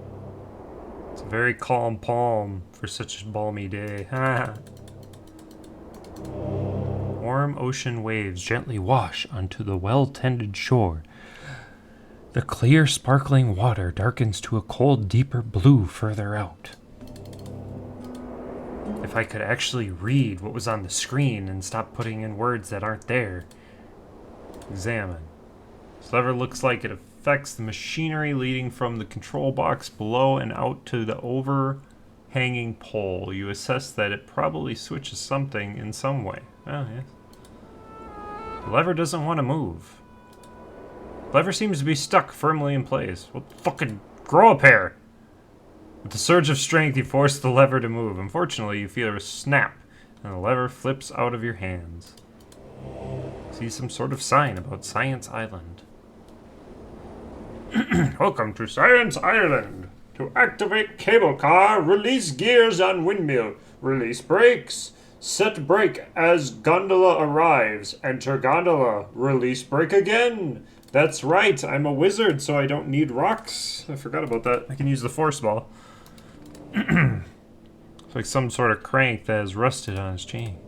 It's a very calm palm for such a balmy day. Warm ocean waves gently wash onto the well-tended shore. The clear, sparkling water darkens to a cold, deeper blue further out. If I could actually read what was on the screen and stop putting in words that aren't there. Examine. This lever looks like it affects the machinery leading from the control box below and out to the overhanging pole. You assess that it probably switches something in some way. Oh, yes. The lever doesn't want to move. The lever seems to be stuck firmly in place. Well, fucking grow a pair! With a surge of strength, you force the lever to move. Unfortunately, you feel a snap, and the lever flips out of your hands. See some sort of sign about Science Island. Welcome to Science Island. To activate cable car, release gears on windmill. Release brakes. Set brake as gondola arrives. Enter gondola. Release brake again. That's right, I'm a wizard, so I don't need rocks. I forgot about that. I can use the force ball. It's like some sort of crank that has rusted on his chain.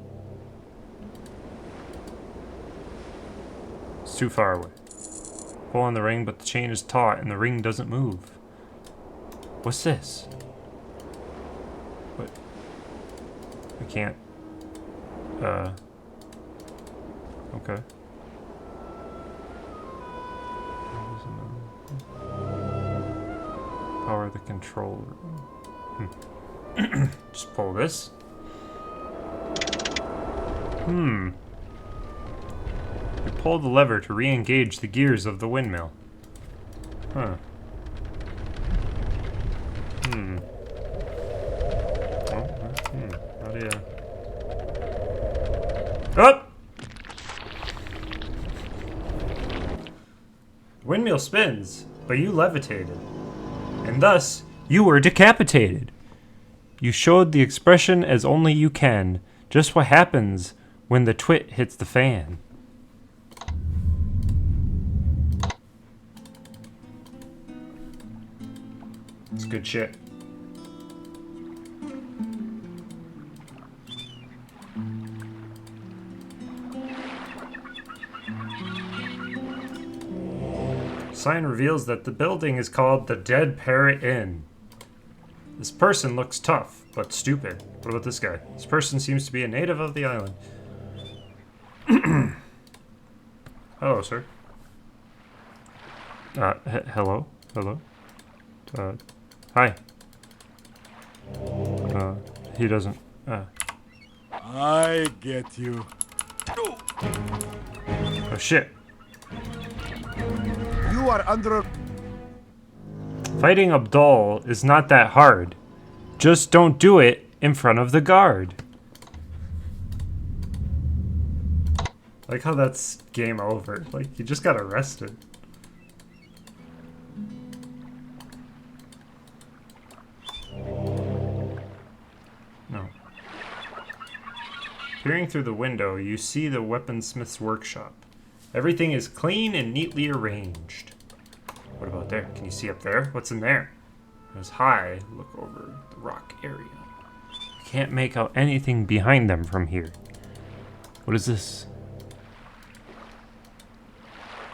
It's too far away. Pull on the ring, but the chain is taut and the ring doesn't move. What's this? What? I can't. Okay. Power the controller. Just pull this. You pull the lever to re-engage the gears of the windmill. Huh. How do you... Up! The windmill spins, but you levitated. And thus, you were decapitated. You showed the expression as only you can. Just what happens when the twit hits the fan. It's good shit. Sign reveals that the building is called the Dead Parrot Inn. This person looks tough, but stupid. What about this guy? This person seems to be a native of the island. Hello, sir. Hello? Hello? Hi. He doesn't, I get you. Oh, shit. You are under... Fighting Abdul is not that hard. Just don't do it in front of the guard. Like how that's game over. Like, you just got arrested. No. Peering through the window, you see the weaponsmith's workshop. Everything is clean and neatly arranged. What about there? Can you see up there? What's in there? It was high. Look over the rock area. I can't make out anything behind them from here. What is this?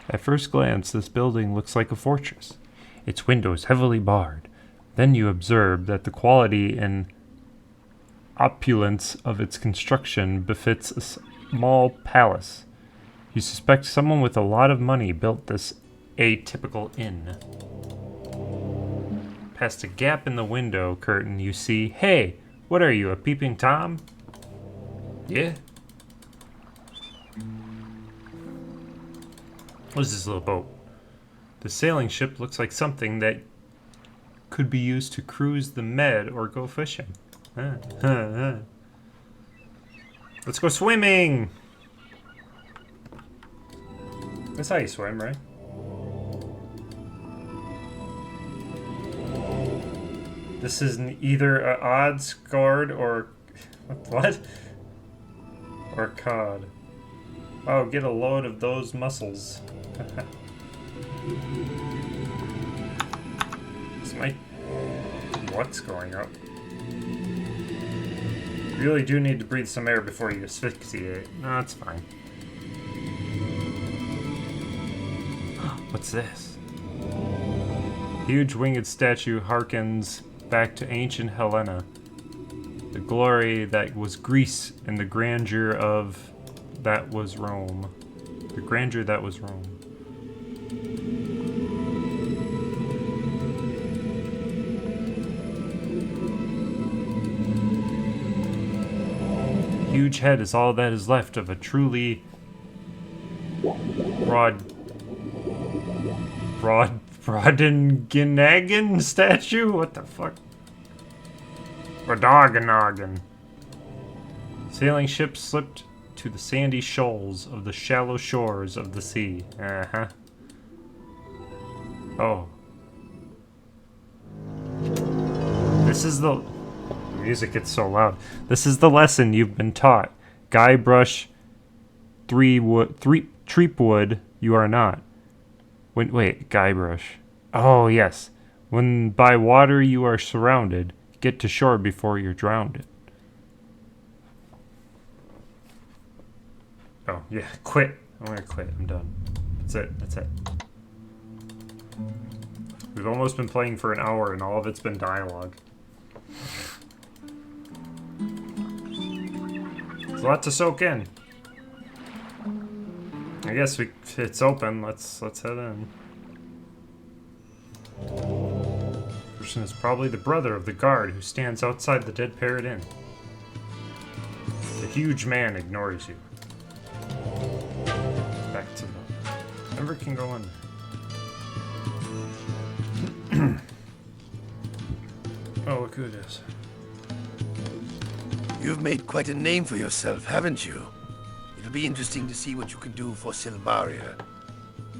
At first glance, this building looks like a fortress. Its windows heavily barred. Then you observe that the quality and opulence of its construction befits a small palace. You suspect someone with a lot of money built this atypical inn. Past a gap in the window curtain, you see, hey, what are you, a peeping Tom? Yeah. What is this little boat? The sailing ship looks like something that could be used to cruise the Med or go fishing. Let's go swimming! That's how you swim, right? This is either a odds guard or... What? Or cod. Oh, get a load of those mussels. This might... What's going up? You really do need to breathe some air before you asphyxiate. No, it's fine. What's this? Huge winged statue harkens back to ancient Helena. The glory that was Greece and the grandeur of that was Rome. The grandeur that was Rome. Huge head is all that is left of a truly Broadenganagan statue? What the fuck? Broadenganagan. Sailing ship slipped to the sandy shoals of the shallow shores of the sea. Uh-huh. Oh. This is the music gets so loud. This is the lesson you've been taught. Guybrush Threepwood, you are not. Wait, Guybrush. Oh, yes. When by water you are surrounded, get to shore before you're drowned. Oh, yeah, quit. I'm gonna quit. I'm done. That's it. We've almost been playing for an hour and all of it's been dialogue. There's a lot to soak in. I guess it's open. Let's head in. Person is probably the brother of the guard who stands outside the Dead Parrot Inn. The huge man ignores you. Back to the... Never can go in. Oh, look who it is. You've made quite a name for yourself, haven't you? It'll be interesting to see what you can do for Silmaria.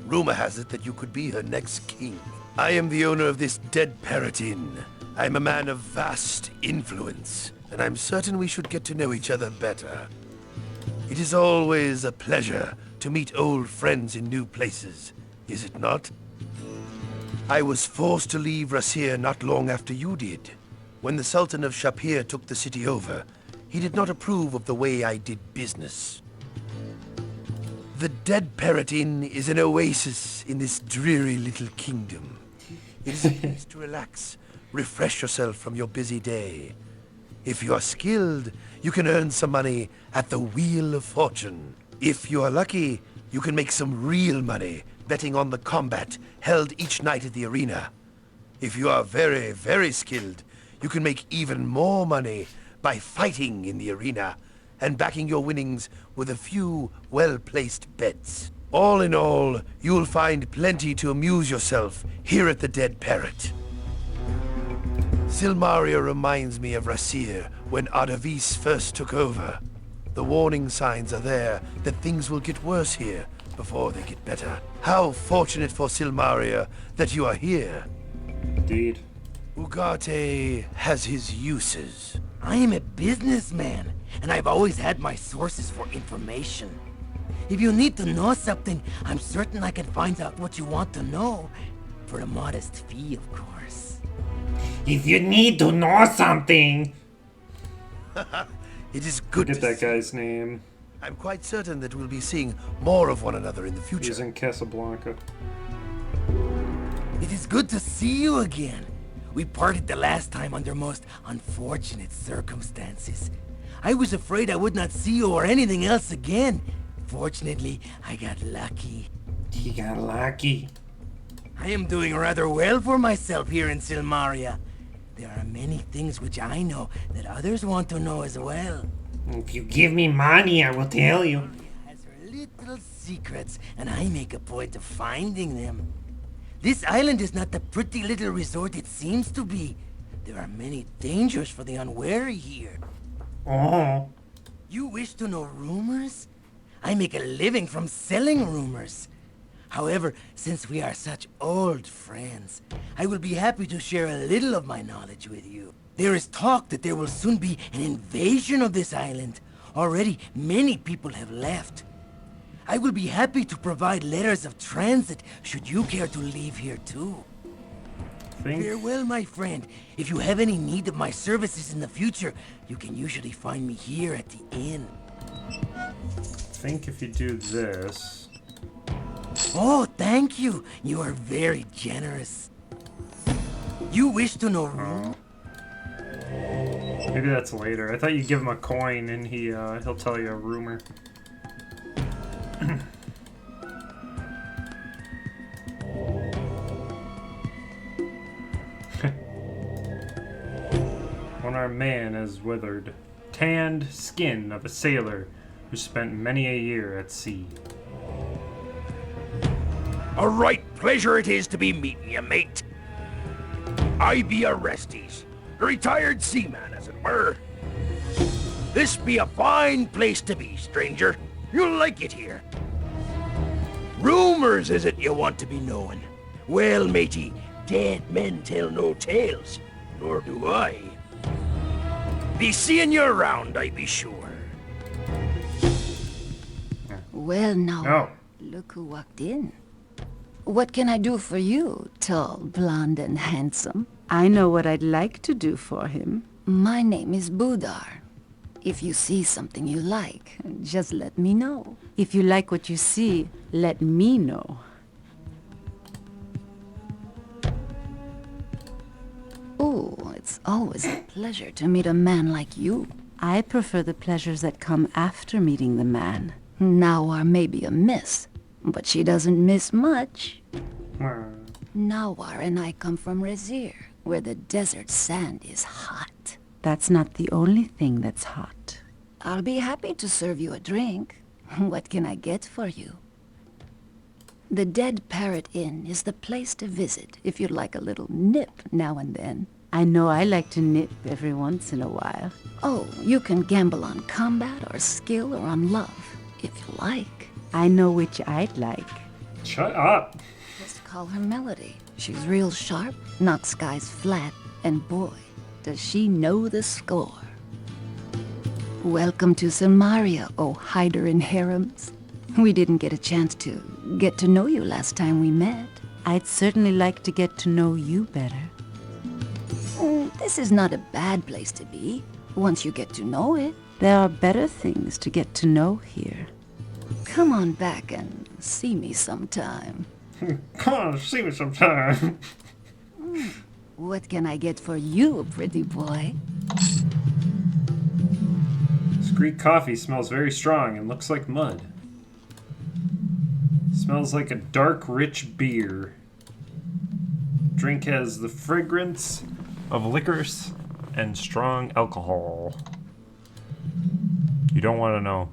Rumor has it that you could be her next king. I am the owner of this Dead Parrot Inn. I'm a man of vast influence, and I'm certain we should get to know each other better. It is always a pleasure to meet old friends in new places, is it not? I was forced to leave Rasir not long after you did. When the Sultan of Shapir took the city over, he did not approve of the way I did business. The Dead Parrot Inn is an oasis in this dreary little kingdom. It is a place to relax, refresh yourself from your busy day. If you are skilled, you can earn some money at the Wheel of Fortune. If you are lucky, you can make some real money betting on the combat held each night at the arena. If you are very, very skilled, you can make even more money by fighting in the arena and backing your winnings with a few well-placed bets. All in all, you will find plenty to amuse yourself here at the Dead Parrot. Silmaria reminds me of Rasir when Ardavis first took over. The warning signs are there that things will get worse here before they get better. How fortunate for Silmaria that you are here. Indeed. Ugarte has his uses. I am a businessman, and I've always had my sources for information. If you need to know something, I'm certain I can find out what you want to know. For a modest fee, of course. If you need to know something... It is good to that guy's name. I'm quite certain that we'll be seeing more of one another in the future. He's in Casablanca. It is good to see you again. We parted the last time under most unfortunate circumstances. I was afraid I would not see you or anything else again. Fortunately, I got lucky. He got lucky. I am doing rather well for myself here in Silmaria. There are many things which I know that others want to know as well. If you give me money, I will tell you. Has her little secrets, and I make a point of finding them. This island is not the pretty little resort it seems to be. There are many dangers for the unwary here. Oh. You wish to know rumors? I make a living from selling rumors. However, since we are such old friends, I will be happy to share a little of my knowledge with you. There is talk that there will soon be an invasion of this island. Already, many people have left. I will be happy to provide letters of transit should you care to leave here too. Farewell, my friend. If you have any need of my services in the future, you can usually find me here at the inn. I think if you do this... Oh, thank you. You are very generous. You wish to know room? Maybe that's later. I thought you'd give him a coin and he'll tell you a rumor. One-armed man is withered, tanned skin of a sailor who spent many a year at sea. A right pleasure it is to be meeting you, mate. I be Orestes, a retired seaman, as it were. This be a fine place to be, stranger. You'll like it here. Rumors is it you want to be knowing. Well, matey, dead men tell no tales, nor do I. Be seeing you around, I be sure. Well, now, No. look who walked in. What can I do for you, tall, blonde, and handsome? I know what I'd like to do for him. My name is Budar. If you see something you like, just let me know. If you like what you see, let me know. Oh, it's always a pleasure to meet a man like you. I prefer the pleasures that come after meeting the man. Nawar may be a miss, but she doesn't miss much. Nawar and I come from Rezir, where the desert sand is hot. That's not the only thing that's hot. I'll be happy to serve you a drink. What can I get for you? The Dead Parrot Inn is the place to visit if you'd like a little nip now and then. I know I like to nip every once in a while. Oh, you can gamble on combat or skill or on love, if you like. I know which I'd like. Shut up. Just call her Melody. She's real sharp, knocks guys flat, and boy, does she know the score. Welcome to Silmaria, oh hider in harems. We didn't get a chance to get to know you last time we met. I'd certainly like to get to know you better. This is not a bad place to be, once you get to know it. There are better things to get to know here. Come on back and see me sometime. Come on, see me sometime. What can I get for you, pretty boy? This Greek coffee smells very strong and looks like mud. Smells like a dark, rich beer. Drink has the fragrance of licorice and strong alcohol. You don't want to know.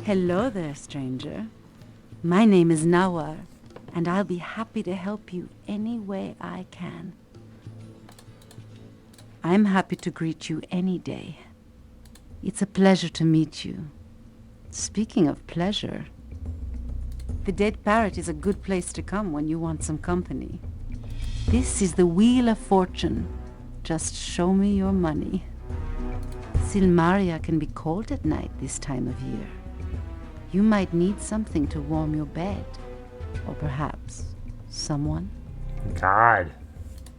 Hello there, stranger. My name is Nawar, and I'll be happy to help you any way I can. I'm happy to greet you any day. It's a pleasure to meet you. Speaking of pleasure, the Dead Parrot is a good place to come when you want some company. This is the Wheel of Fortune. Just show me your money. Silmaria can be cold at night this time of year. You might need something to warm your bed. Or perhaps someone. God.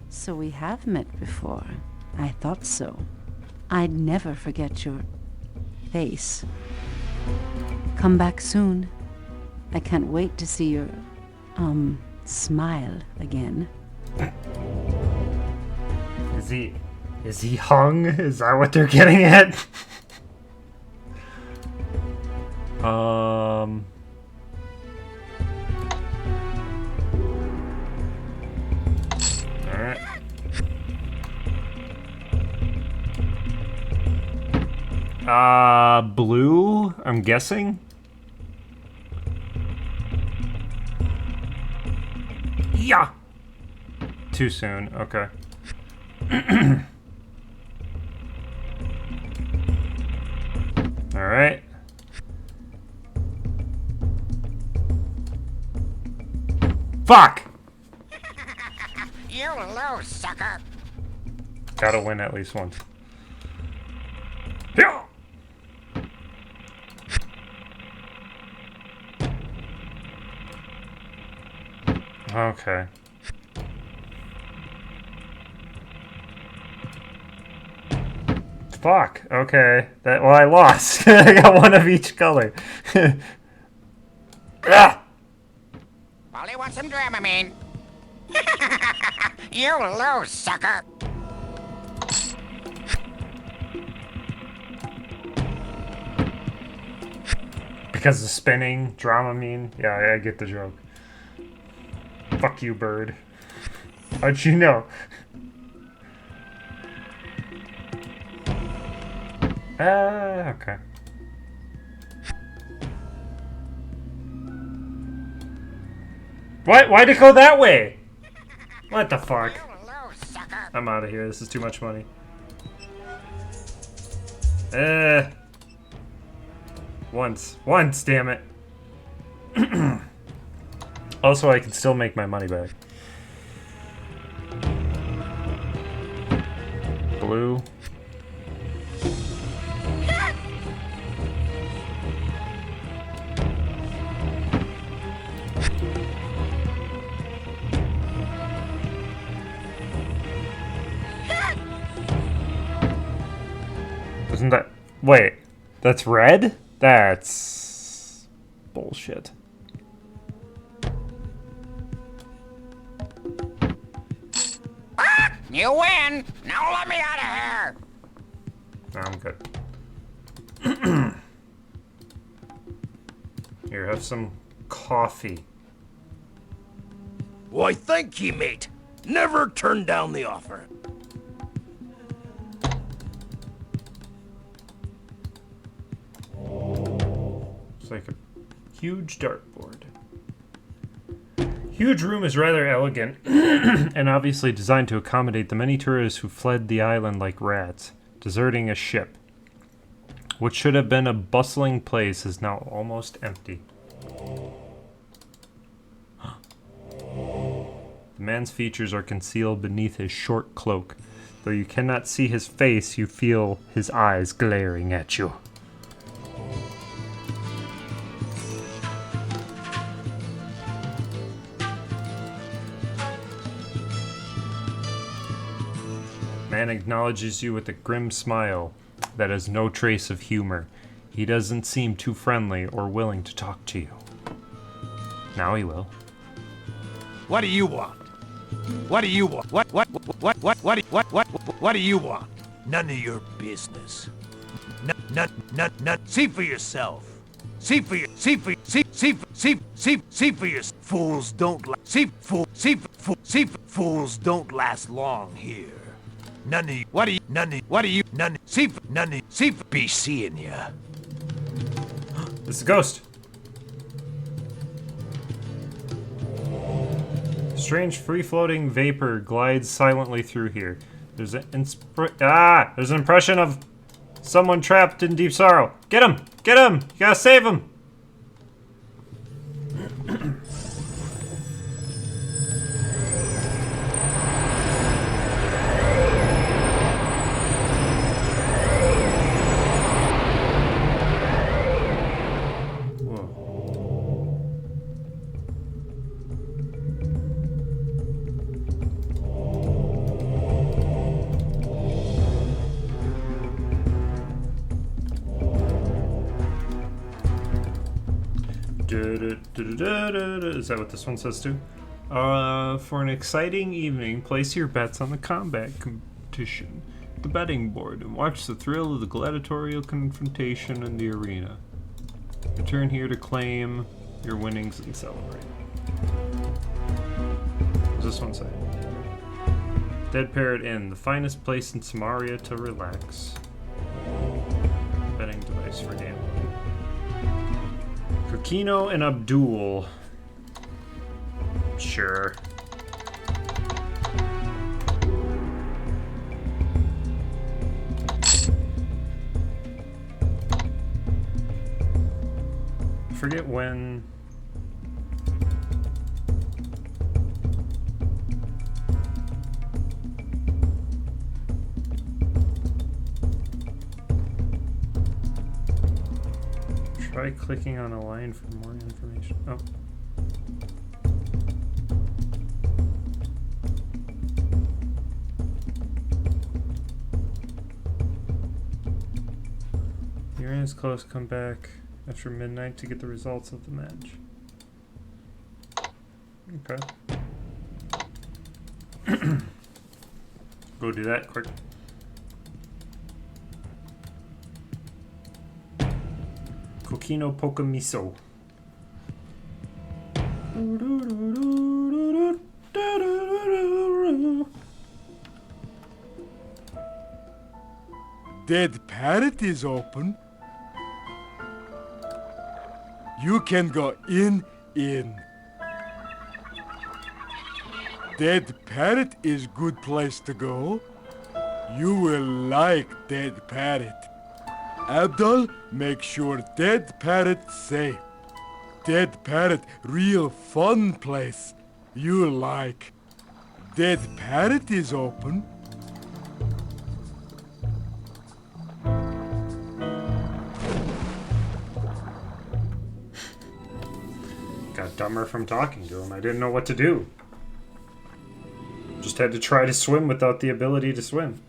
So we have met before. I thought so. I'd never forget your face. Come back soon. I can't wait to see your, smile again. Is he hung? Is that what they're getting at? Alright. Blue, I'm guessing? Yeah! Too soon, okay. Alright. Fuck! You lose, sucker. Gotta win at least once. Yeah! Okay. Fuck. Okay. Well, I lost. I got one of each color. Ah! Polly wants some Dramamine. You lose, sucker. Because of spinning, Dramamine. Yeah, I get the joke. Fuck you, bird. How'd you know? Okay. What? Why'd it go that way? What the fuck? I'm out of here. This is too much money. Once, damn it. Also, I can still make my money back. Blue. Isn't that... Wait, that's red? That's... bullshit. You win! Now let me out of here! I'm good. Here, have some coffee. Why, thank ye, mate. Never turn down the offer. It's like a huge dartboard. Huge room is rather elegant and obviously designed to accommodate the many tourists who fled the island like rats, deserting a ship. What should have been a bustling place is now almost empty. The man's features are concealed beneath his short cloak. Though you cannot see his face, you feel his eyes glaring at you. Man acknowledges you with a grim smile that has no trace of humor. He doesn't seem too friendly or willing to talk to you. Now he will. What do you want? What do you want? What do you want? None of your business. None. See for yourself. See for your fools don't fools don't last long here. None of you be seeing ya. This is a ghost. Strange free-floating vapor glides silently through here. There's an there's an impression of someone trapped in deep sorrow. Get him! Get him! You gotta save him! Is that what this one says too? For an exciting evening, place your bets on the combat competition, the betting board, and watch the thrill of the gladiatorial confrontation in the arena. Return here to claim your winnings and celebrate. What does this one say? Dead Parrot Inn, the finest place in Samaria to relax. Betting device for gambling. Kokino and Abdul. Sure. I forget when. Try clicking on a line for more information. Oh. The arena is close. Come back after midnight to get the results of the match. Okay. Go do that quick. Kokino Poka Miso. Dead Parrot is open. You can go in. Dead Parrot is good place to go. You will like Dead Parrot. Abdul, make sure Dead Parrot safe. Dead Parrot, real fun place. You like. Dead Parrot is open. Got dumber from talking to him. I didn't know what to do. Just had to try to swim without the ability to swim.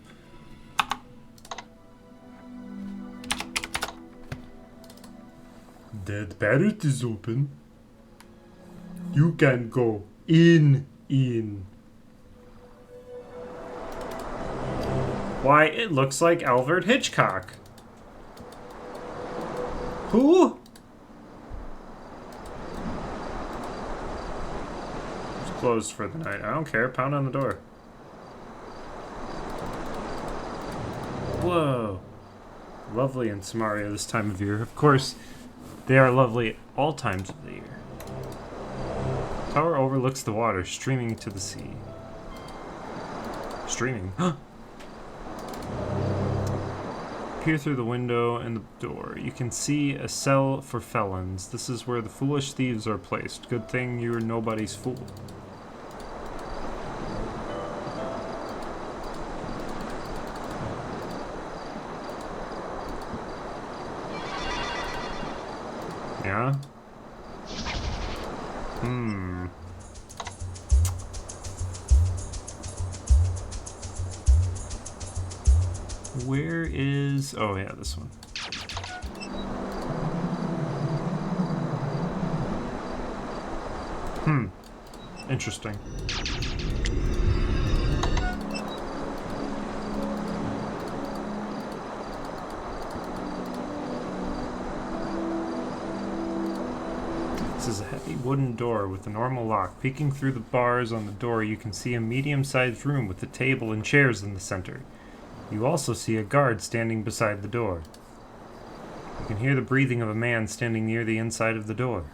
Dead Parrot is open. You can go in. Why, it looks like Alfred Hitchcock. Who? It's closed for the night. I don't care. Pound on the door. Whoa. Lovely in Samaria this time of year. Of course, they are lovely at all times of the year. Tower overlooks the water, streaming to the sea. Streaming? Peer through the window and the door. You can see a cell for felons. This is where the foolish thieves are placed. Good thing you're nobody's fool. Yeah? Where is... Oh, yeah, this one. Interesting. This is a heavy wooden door with a normal lock. Peeking through the bars on the door, you can see a medium-sized room with a table and chairs in the center. You also see a guard standing beside the door. You can hear the breathing of a man standing near the inside of the door.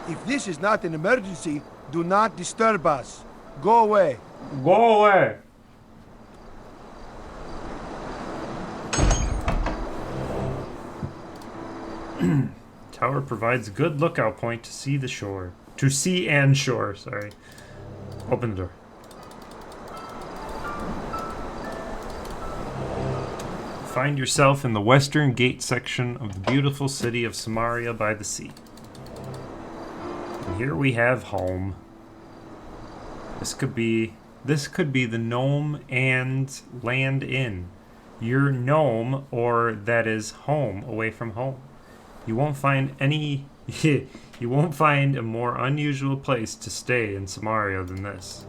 If this is not an emergency, do not disturb us. Go away. Go away! Tower provides a good lookout point to see the shore. To sea and shore, sorry. Open the door. Find yourself in the western gate section of the beautiful city of Samaria by the sea. And here we have home. This could be the Gnome and Land Inn. Your gnome, or that is home, away from home. You won't find you won't find a more unusual place to stay in Samaria than this.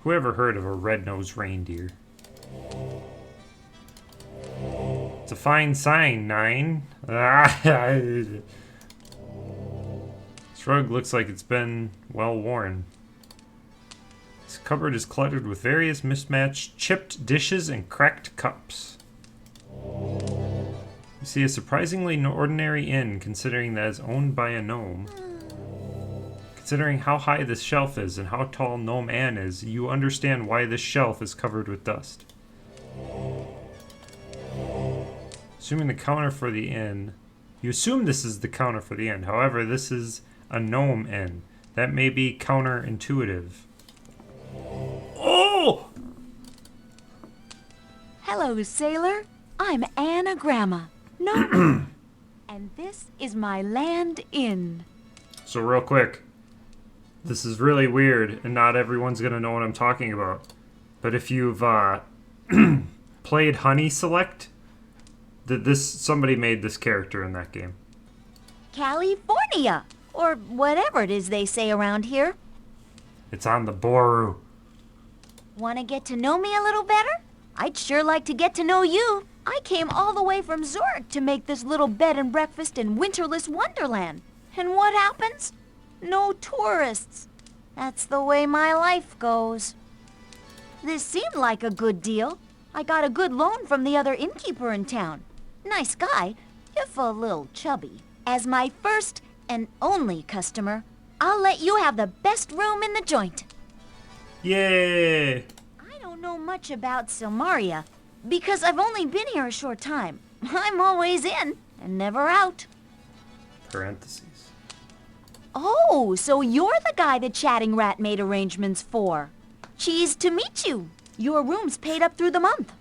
Whoever heard of a red-nosed reindeer? It's a fine sign, 9. This rug looks like it's been well worn. This cupboard is cluttered with various mismatched chipped dishes and cracked cups. You see a surprisingly ordinary inn, considering that it's owned by a gnome. Considering how high this shelf is and how tall Gnome Anne is, you understand why this shelf is covered with dust. Assuming the counter for the inn... You assume this is the counter for the inn. However, this is a gnome inn. That may be counterintuitive. Oh! Hello, sailor. I'm Anagramma, gnome. And this is my Land Inn. So real quick, this is really weird, and not everyone's gonna know what I'm talking about. But if you've played Honey Select, somebody made this character in that game. California, or whatever it is they say around here. It's on the Boru. Want to get to know me a little better? I'd sure like to get to know you. I came all the way from Zurich to make this little bed and breakfast in winterless wonderland. And what happens? No tourists. That's the way my life goes. This seemed like a good deal. I got a good loan from the other innkeeper in town. Nice guy, if a little chubby. As my first and only customer, I'll let you have the best room in the joint. Yay! I don't know much about Silmaria, because I've only been here a short time. I'm always in and never out. Parentheses. Oh, so you're the guy the chatting rat made arrangements for. Cheesed to meet you. Your room's paid up through the month.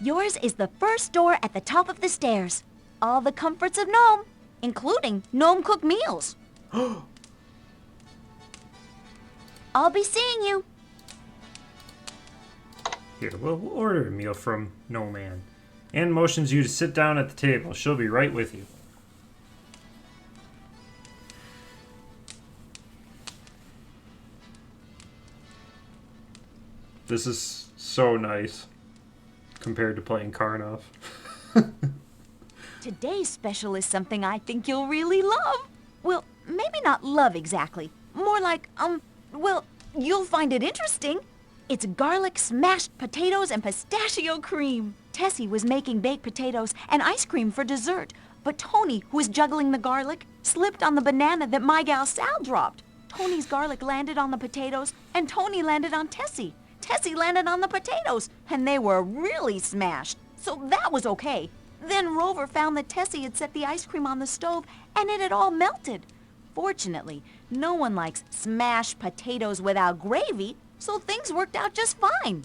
Yours is the first door at the top of the stairs. All the comforts of Gnome, including gnome-cooked meals. I'll be seeing you. Here, we'll order a meal from No Man. Anne motions you to sit down at the table. She'll be right with you. This is so nice compared to playing Karnov. Today's special is something I think you'll really love. Well, maybe not love exactly. More like, well, you'll find it interesting. It's garlic smashed potatoes and pistachio cream. Tessie was making baked potatoes and ice cream for dessert, but Tony, who was juggling the garlic, slipped on the banana that my gal Sal dropped. Tony's garlic landed on the potatoes, and Tony landed on Tessie. Tessie landed on the potatoes, and they were really smashed, so that was okay. Then Rover found that Tessie had set the ice cream on the stove, and it had all melted. Fortunately, no one likes smashed potatoes without gravy, so things worked out just fine.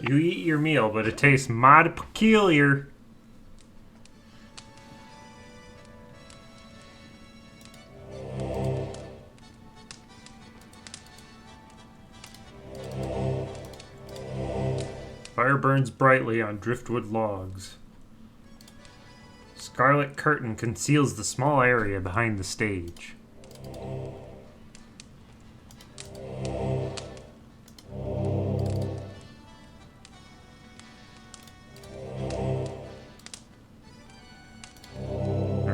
You eat your meal, but it tastes mighty peculiar. Fire burns brightly on driftwood logs. Scarlet curtain conceals the small area behind the stage.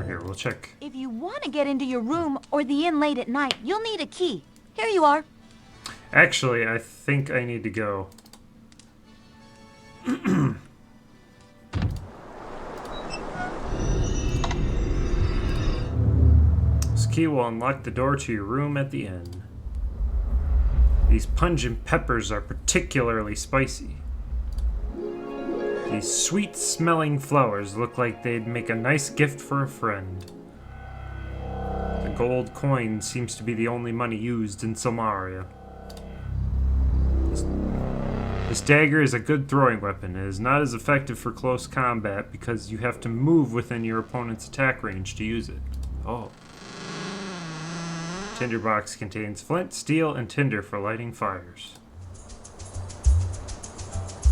Here, we'll check. If you want to get into your room or the inn late at night, you'll need a key. Here you are. Actually, I think I need to go. This key will unlock the door to your room at the inn. These pungent peppers are particularly spicy. These sweet-smelling flowers look like they'd make a nice gift for a friend. The gold coin seems to be the only money used in Silmaria. This dagger is a good throwing weapon. It is not as effective for close combat because you have to move within your opponent's attack range to use it. Oh. Tinderbox contains flint, steel, and tinder for lighting fires.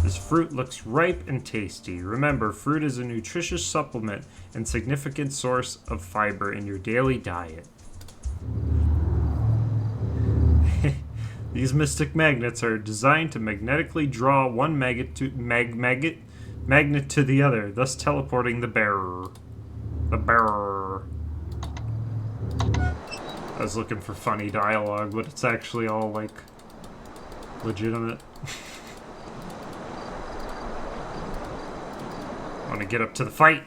This fruit looks ripe and tasty. Remember, fruit is a nutritious supplement and significant source of fiber in your daily diet. These mystic magnets are designed to magnetically draw one magnet to the other, thus teleporting the bearer. The bearer. I was looking for funny dialogue, but it's actually all, like, legitimate. I want to get up to the fight.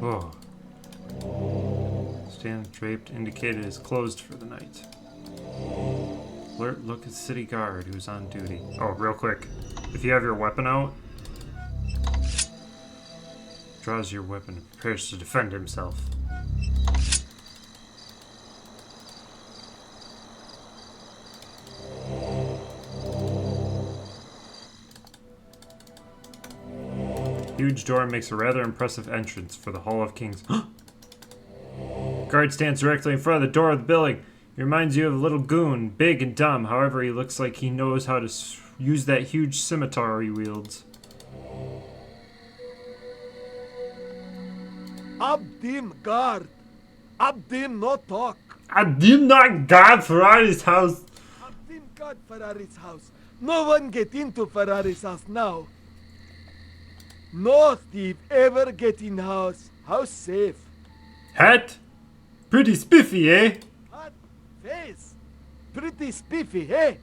Oh. Stand draped indicated is closed for the night. Alert, look at city guard who's on duty. Oh, real quick. If you have your weapon out, draws your weapon and prepares to defend himself. Huge door makes a rather impressive entrance for the Hall of Kings. Guard stands directly in front of the door of the building. He reminds you of a little goon, big and dumb. However, he looks like he knows how to use that huge scimitar he wields. Abdim guard. Abdim no talk. Abdim not guard Ferrari's house. Abdim guard Ferrari's house. No one get into Ferrari's house now. No thief ever get in house. House safe. Hat? Pretty spiffy, eh? Hat, face. Pretty spiffy, eh?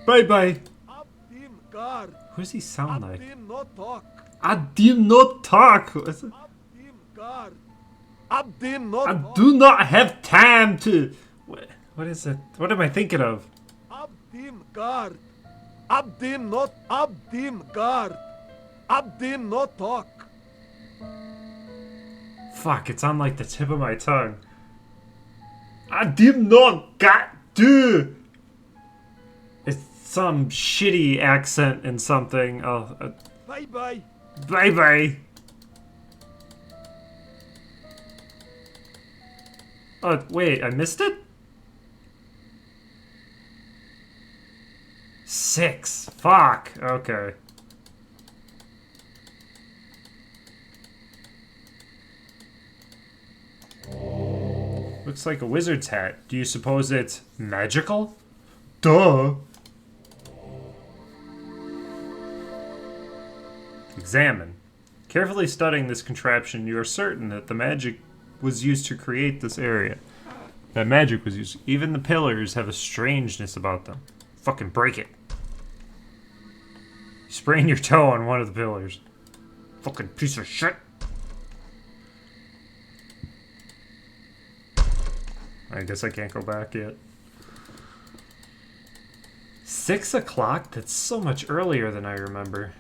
Bye-bye. Abdim guard. Who does he sound like? Abdim no talk. Abdim no talk. Abdim guard. Abdim no I talk. do not have time to. What is it? What am I thinking of? Abdim guard. Abdim not. Abdim guard. Abdim no talk. Fuck, it's on like the tip of my tongue. Abdim no got do. It's some shitty accent and something. Oh, Bye bye. bye bye. Oh, wait, I missed it? 6. Fuck. Okay. Looks like a wizard's hat. Do you suppose it's magical? Duh. Examine. Carefully studying this contraption, you are certain that the magic was used to create this area. That magic was used. Even the pillars have a strangeness about them. Fucking break it. You sprain your toe on one of the pillars. Fucking piece of shit. I guess I can't go back yet. 6 o'clock? That's so much earlier than I remember.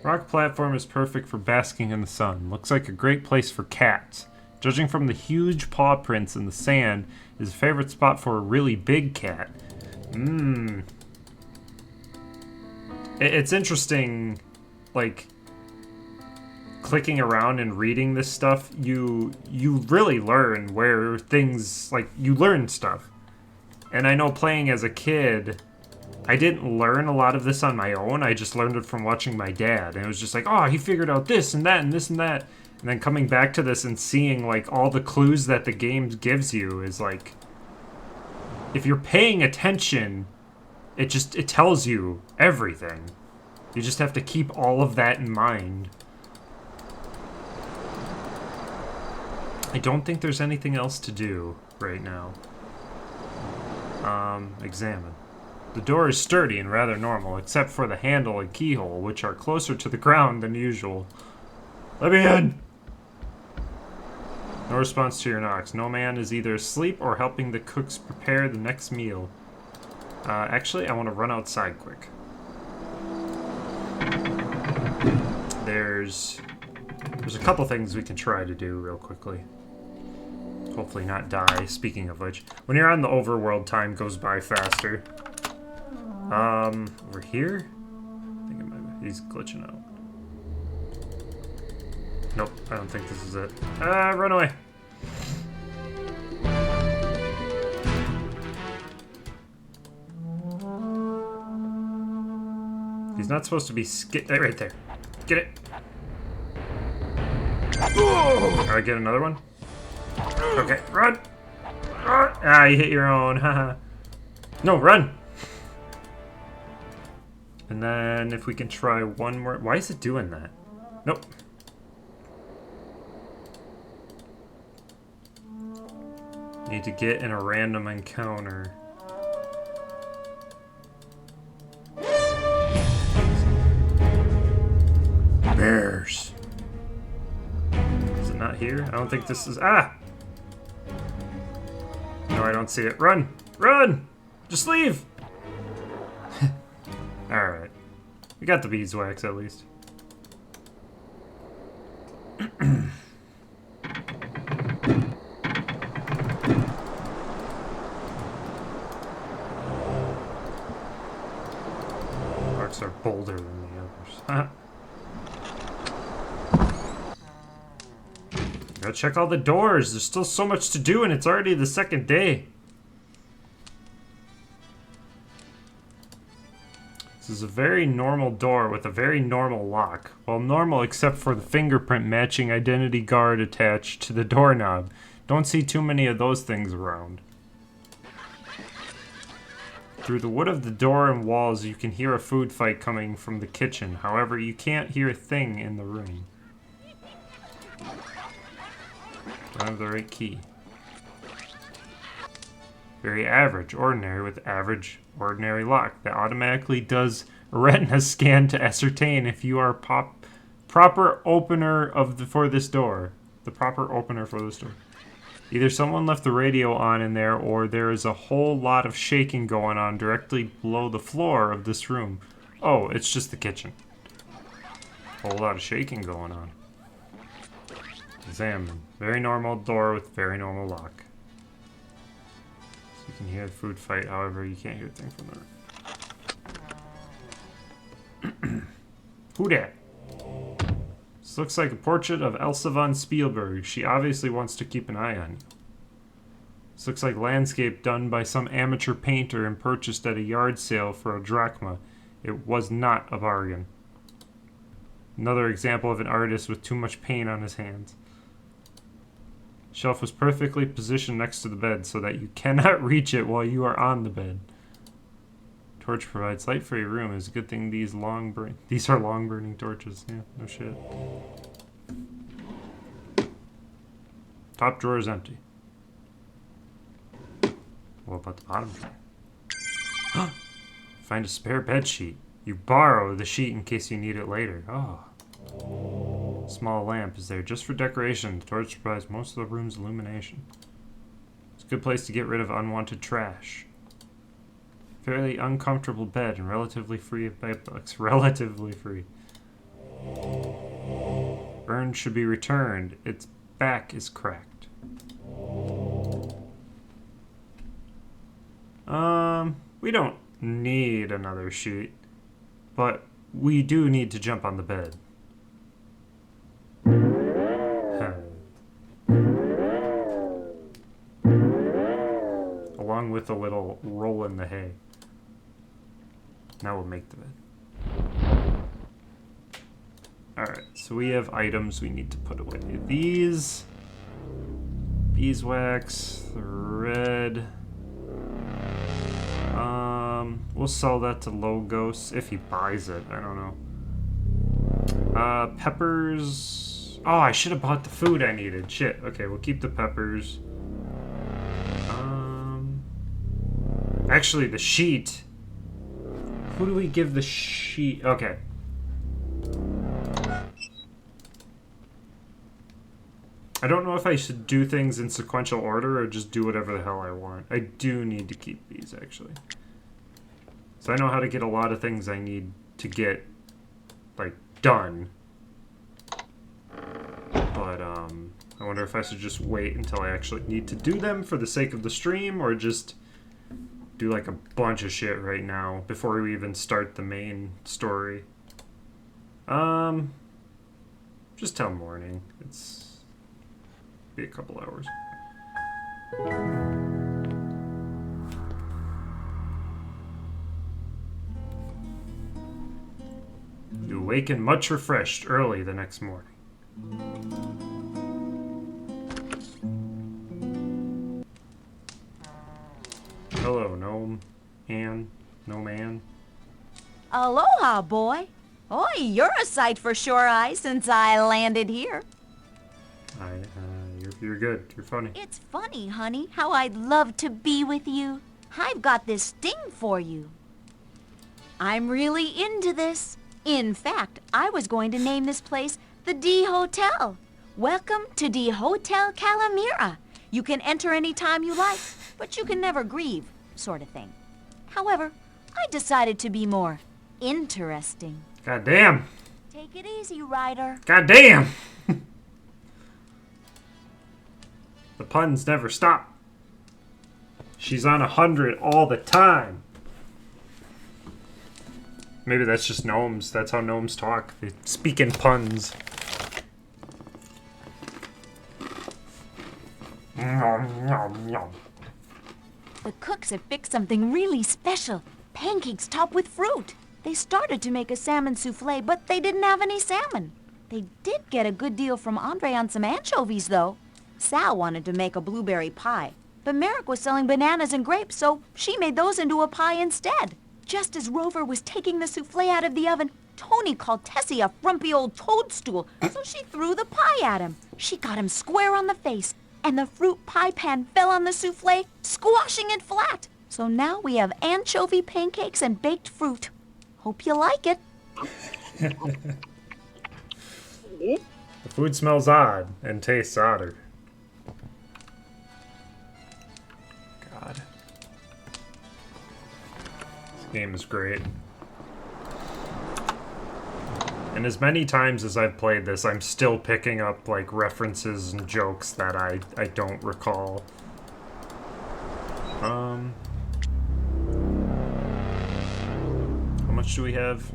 Rock platform is perfect for basking in the sun. Looks like a great place for cats. Judging from the huge paw prints in the sand, is a favorite spot for a really big cat. It's interesting, like, clicking around and reading this stuff, you really learn where things, like, you learn stuff. And I know playing as a kid, I didn't learn a lot of this on my own. I just learned it from watching my dad. And it was just like, oh, he figured out this and that and this and that. And then coming back to this and seeing, like, all the clues that the game gives you is, like, if you're paying attention, it tells you everything. You just have to keep all of that in mind. I don't think there's anything else to do right now. Examine. The door is sturdy and rather normal, except for the handle and keyhole, which are closer to the ground than usual. Let me in! No response to your knocks. No man is either asleep or helping the cooks prepare the next meal. Actually, I want to run outside quick. There's a couple things we can try to do real quickly. Hopefully not die, speaking of which. When you're on the overworld, time goes by faster. Over here? I think he's glitching out. Nope, I don't think this is it. Run away! He's not supposed to be right there. Get it! Alright, get another one. Okay, run! Ah, you hit your own, haha. No, run! And then if we can try one more... Why is it doing that? Nope. Need to get in a random encounter. Bears. Is it not here? I don't think this is... Ah! No, I don't see it. Run! Run! Just leave! Alright. We got the beeswax, at least. Marks are bolder than the others. Gotta check all the doors. There's still so much to do, and it's already the second day. This is a very normal door with a very normal lock. Well, normal except for the fingerprint matching identity guard attached to the doorknob. Don't see too many of those things around. Through the wood of the door and walls, you can hear a food fight coming from the kitchen. However, you can't hear a thing in the room. Don't have the right key. Very average, ordinary with average, ordinary lock that automatically does A retina scan to ascertain if you are proper opener for this door. The proper opener for this door. Either someone left the radio on in there, or there is a whole lot of shaking going on directly below the floor of this room. Oh, it's just the kitchen. Whole lot of shaking going on. Examine. Very normal door with very normal lock. So you can hear the food fight, however, you can't hear a thing from the room. Who dat? This looks like a portrait of Elsa von Spielberg. She obviously wants to keep an eye on you. This looks like landscape done by some amateur painter and purchased at a yard sale for a drachma. It was not a bargain. Another example of an artist with too much paint on his hands. Shelf was perfectly positioned next to the bed so that you cannot reach it while you are on the bed. Torch provides light for your room. It's a good thing these are long burning torches. Yeah, no shit. Top drawer is empty. What about the bottom drawer? Find a spare bed sheet. You borrow the sheet in case you need it later. Oh. Small lamp is there just for decoration. The torch provides most of the room's illumination. It's a good place to get rid of unwanted trash. Fairly uncomfortable bed and relatively free of bed bugs. Relatively free. Urn should be returned. Its back is cracked. We don't need another sheet, but we do need to jump on the bed. Along with a little roll in the hay. Now we'll make the bed. Alright, so we have items we need to put away. These, beeswax, thread. We'll sell that to Logos if he buys it. I don't know. Peppers. Oh, I should have bought the food I needed. Shit. Okay, we'll keep the peppers. Actually, the sheet. Who do we give the sheet? Okay. I don't know if I should do things in sequential order or just do whatever the hell I want. I do need to keep these, actually. So I know how to get a lot of things I need to get, like, done. But, I wonder if I should just wait until I actually need to do them for the sake of the stream, or just do, like, a bunch of shit right now before we even start the main story. Just till morning. It's be a couple hours. You awaken much refreshed early the next morning. Hello, Gnome. Ann. Gnome Ann. Aloha, boy. Oi, you're a sight for shore eyes since I landed here. You're good. You're funny. It's funny, honey, how I'd love to be with you. I've got this sting for you. I'm really into this. In fact, I was going to name this place the D Hotel. Welcome to D Hotel Calamira. You can enter any time you like, but you can never grieve, sort of thing. However, I decided to be more interesting. God damn. Take it easy, Ryder. God damn. The puns never stop. She's on 100 all the time. Maybe that's just gnomes. That's how gnomes talk. They speak in puns. The cooks have fixed something really special. Pancakes topped with fruit. They started to make a salmon souffle, but they didn't have any salmon. They did get a good deal from Andre on some anchovies, though. Sal wanted to make a blueberry pie, but Merrick was selling bananas and grapes, so she made those into a pie instead. Just as Rover was taking the souffle out of the oven, Tony called Tessie a frumpy old toadstool, so she threw the pie at him. She got him square on the face, and the fruit pie pan fell on the souffle, squashing it flat. So now we have anchovy pancakes and baked fruit. Hope you like it. The food smells odd and tastes odder. God. This game is great. And as many times as I've played this, I'm still picking up like references and jokes that I don't recall. How much do we have?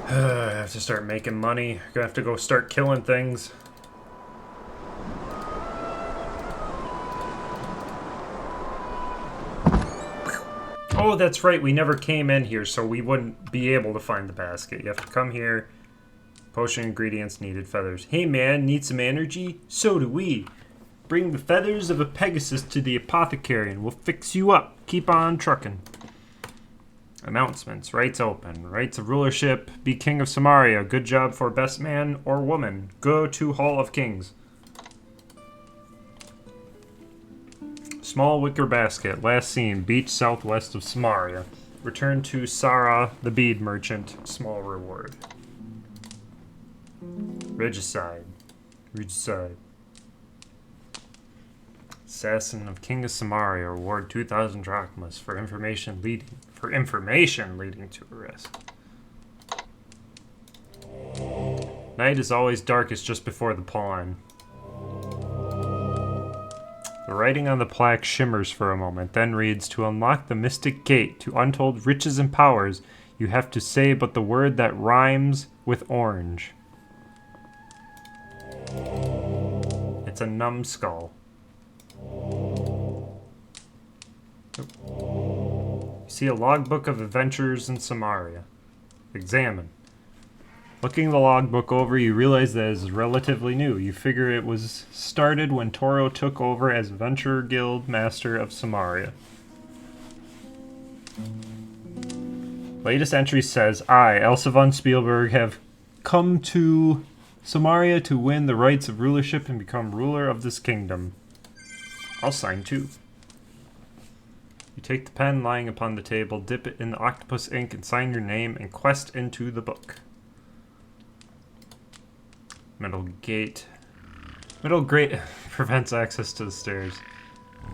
I have to start making money. Gonna have to go start killing things. Oh, that's right. We never came in here, so we wouldn't be able to find the basket. You have to come here. Potion ingredients needed. Feathers. Hey, man, need some energy? So do we. Bring the feathers of a Pegasus to the apothecary and we'll fix you up. Keep on trucking. Announcements. Rights open. Rights of rulership. Be king of Samaria. Good job for best man or woman. Go to Hall of Kings. Small wicker basket. Last seen. Beach southwest of Samaria. Return to Sarah, the bead merchant. Small reward. Regicide. Regicide. Assassin of King of Samaria. Reward 2,000 drachmas for information leading to arrest. Night is always darkest just before the pawn. The writing on the plaque shimmers for a moment, then reads, to unlock the mystic gate to untold riches and powers, you have to say but the word that rhymes with orange. It's a numbskull. You see a logbook of adventures in Samaria. Examine. Looking the logbook over, you realize that it is relatively new. You figure it was started when Toro took over as Venture Guild Master of Samaria. Latest entry says, I, Elsa von Spielberg, have come to Samaria to win the rights of rulership and become ruler of this kingdom. I'll sign too. You take the pen lying upon the table, dip it in the octopus ink, and sign your name and quest into the book. Middle gate. Middle grate prevents access to the stairs.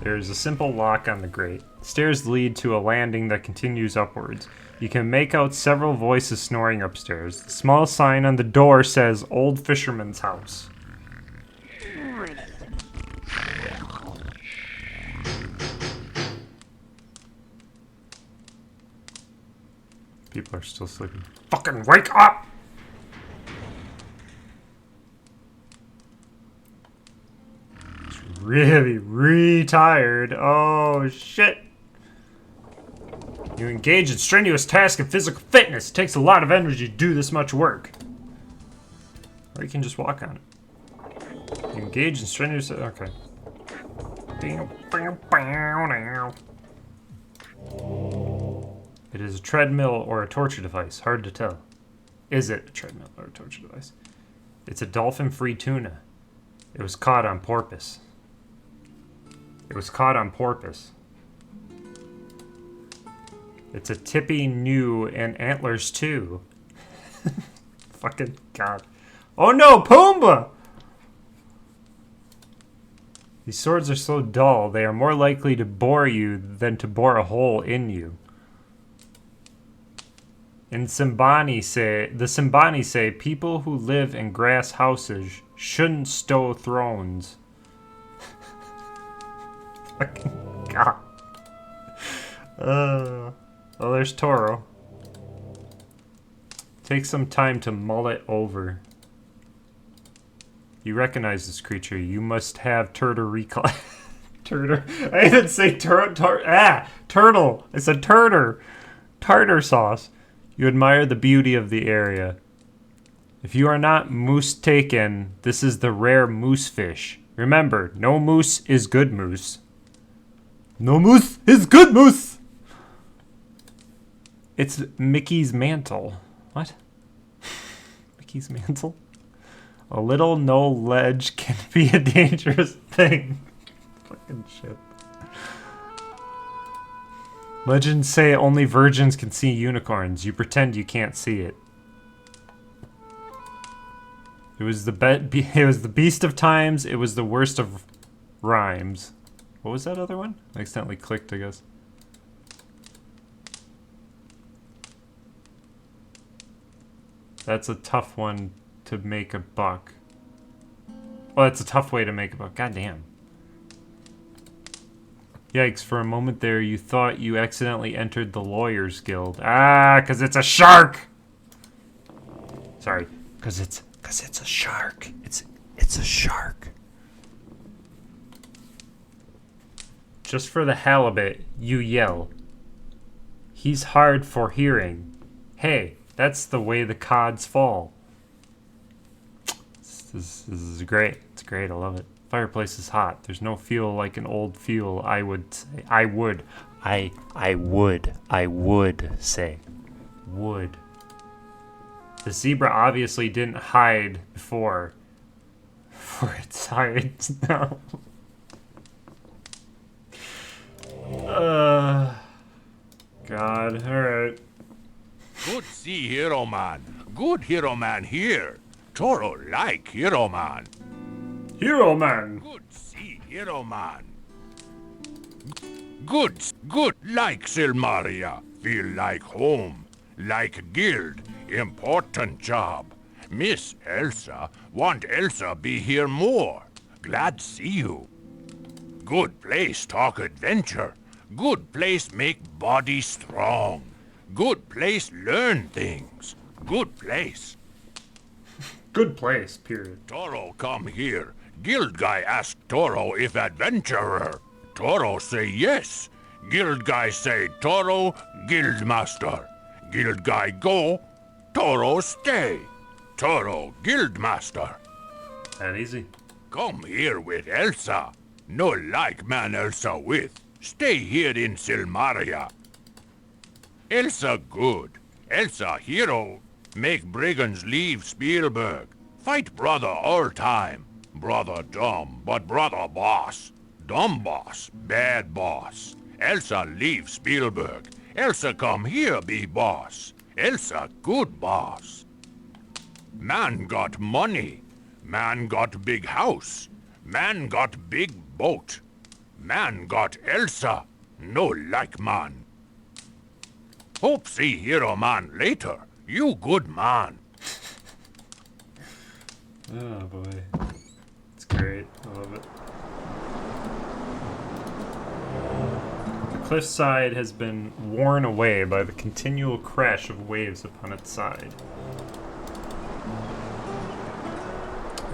There is a simple lock on the grate. Stairs lead to a landing that continues upwards. You can make out several voices snoring upstairs. The small sign on the door says Old Fisherman's House. People are still sleeping. Fucking wake up! Really tired. Oh, shit. You engage in strenuous tasks and physical fitness. It takes a lot of energy to do this much work. Or you can just walk on it. You engage in strenuous... Okay. It is a treadmill or a torture device. Hard to tell. Is it a treadmill or a torture device? It's a dolphin-free tuna. It was caught on porpoise. It was caught on porpoise. It's a tippy new and antlers too. Fucking God. Oh no, Pumbaa! These swords are so dull, they are more likely to bore you than to bore a hole in you. And the Simbani say people who live in grass houses shouldn't stow thrones. Fucking God. Oh, there's Toro. Take some time to mull it over. You recognize this creature. You must have turtle recall. Turtle. I didn't say turtle. I said tartar sauce. You admire the beauty of the area. If you are not moose taken, this is the rare moose fish. Remember, no moose is good moose. No moose is good moose! It's Mickey's mantle. What? Mickey's mantle? A little no ledge can be a dangerous thing. Fucking shit. Legends say only virgins can see unicorns. You pretend you can't see it. It was the beast of times. It was the worst of rhymes. What was that other one? I accidentally clicked, I guess. That's a tough one to make a buck. Oh, that's a tough way to make a buck. God damn. Yikes, for a moment there you thought you accidentally entered the Lawyers Guild. Ah, because it's a shark! Sorry. Because it's a shark. It's a shark. Just for the halibut, you yell. He's hard for hearing. Hey, that's the way the cods fall. This is great. It's great. I love it. Fireplace is hot. There's no fuel like an old fuel. I would say. I would say. Would. The zebra obviously didn't hide before. For its hides now. God. Alright. Good see hero man. Good hero man here. Toro like hero man. Hero man. Good see hero man. Good like Silmaria. Feel like home. Like guild. Important job. Miss Elsa. Want Elsa be here more. Glad see you. Good place talk adventure. Good place make body strong. Good place learn things. Good place. Good place, period. Toro come here. Guild guy ask Toro if adventurer. Toro say yes. Guild guy say Toro, guild master. Guild guy go, Toro stay. Toro, guild master. That easy. Come here with Elsa. No like man Elsa with. Stay here in Silmaria. Elsa good. Elsa hero. Make brigands leave Spielberg. Fight brother all time. Brother dumb, but brother boss. Dumb boss, bad boss. Elsa leave Spielberg. Elsa come here be boss. Elsa good boss. Man got money. Man got big house. Man got big boat. Man got Elsa. No like man. Hope see hero man later. You good man. Oh boy. It's great. I love it. The cliffside has been worn away by the continual crash of waves upon its side.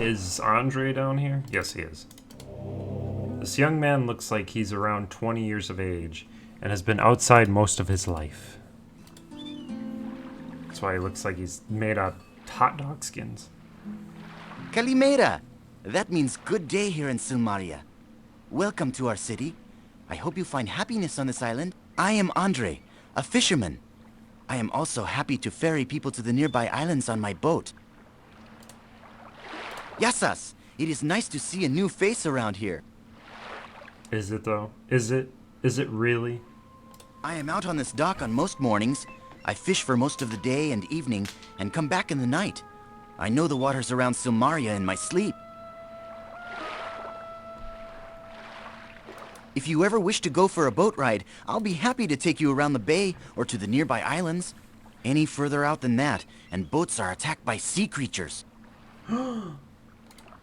Is Andre down here? Yes, he is. This young man looks like he's around 20 years of age and has been outside most of his life. That's why he looks like he's made out of hot dog skins. Kalimera! That means good day here in Silmaria. Welcome to our city. I hope you find happiness on this island. I am Andre, a fisherman. I am also happy to ferry people to the nearby islands on my boat. Yasas! It is nice to see a new face around here. Is it though? Is it? Is it really? I am out on this dock on most mornings. I fish for most of the day and evening and come back in the night. I know the waters around Silmaria in my sleep. If you ever wish to go for a boat ride, I'll be happy to take you around the bay or to the nearby islands. Any further out than that, and boats are attacked by sea creatures.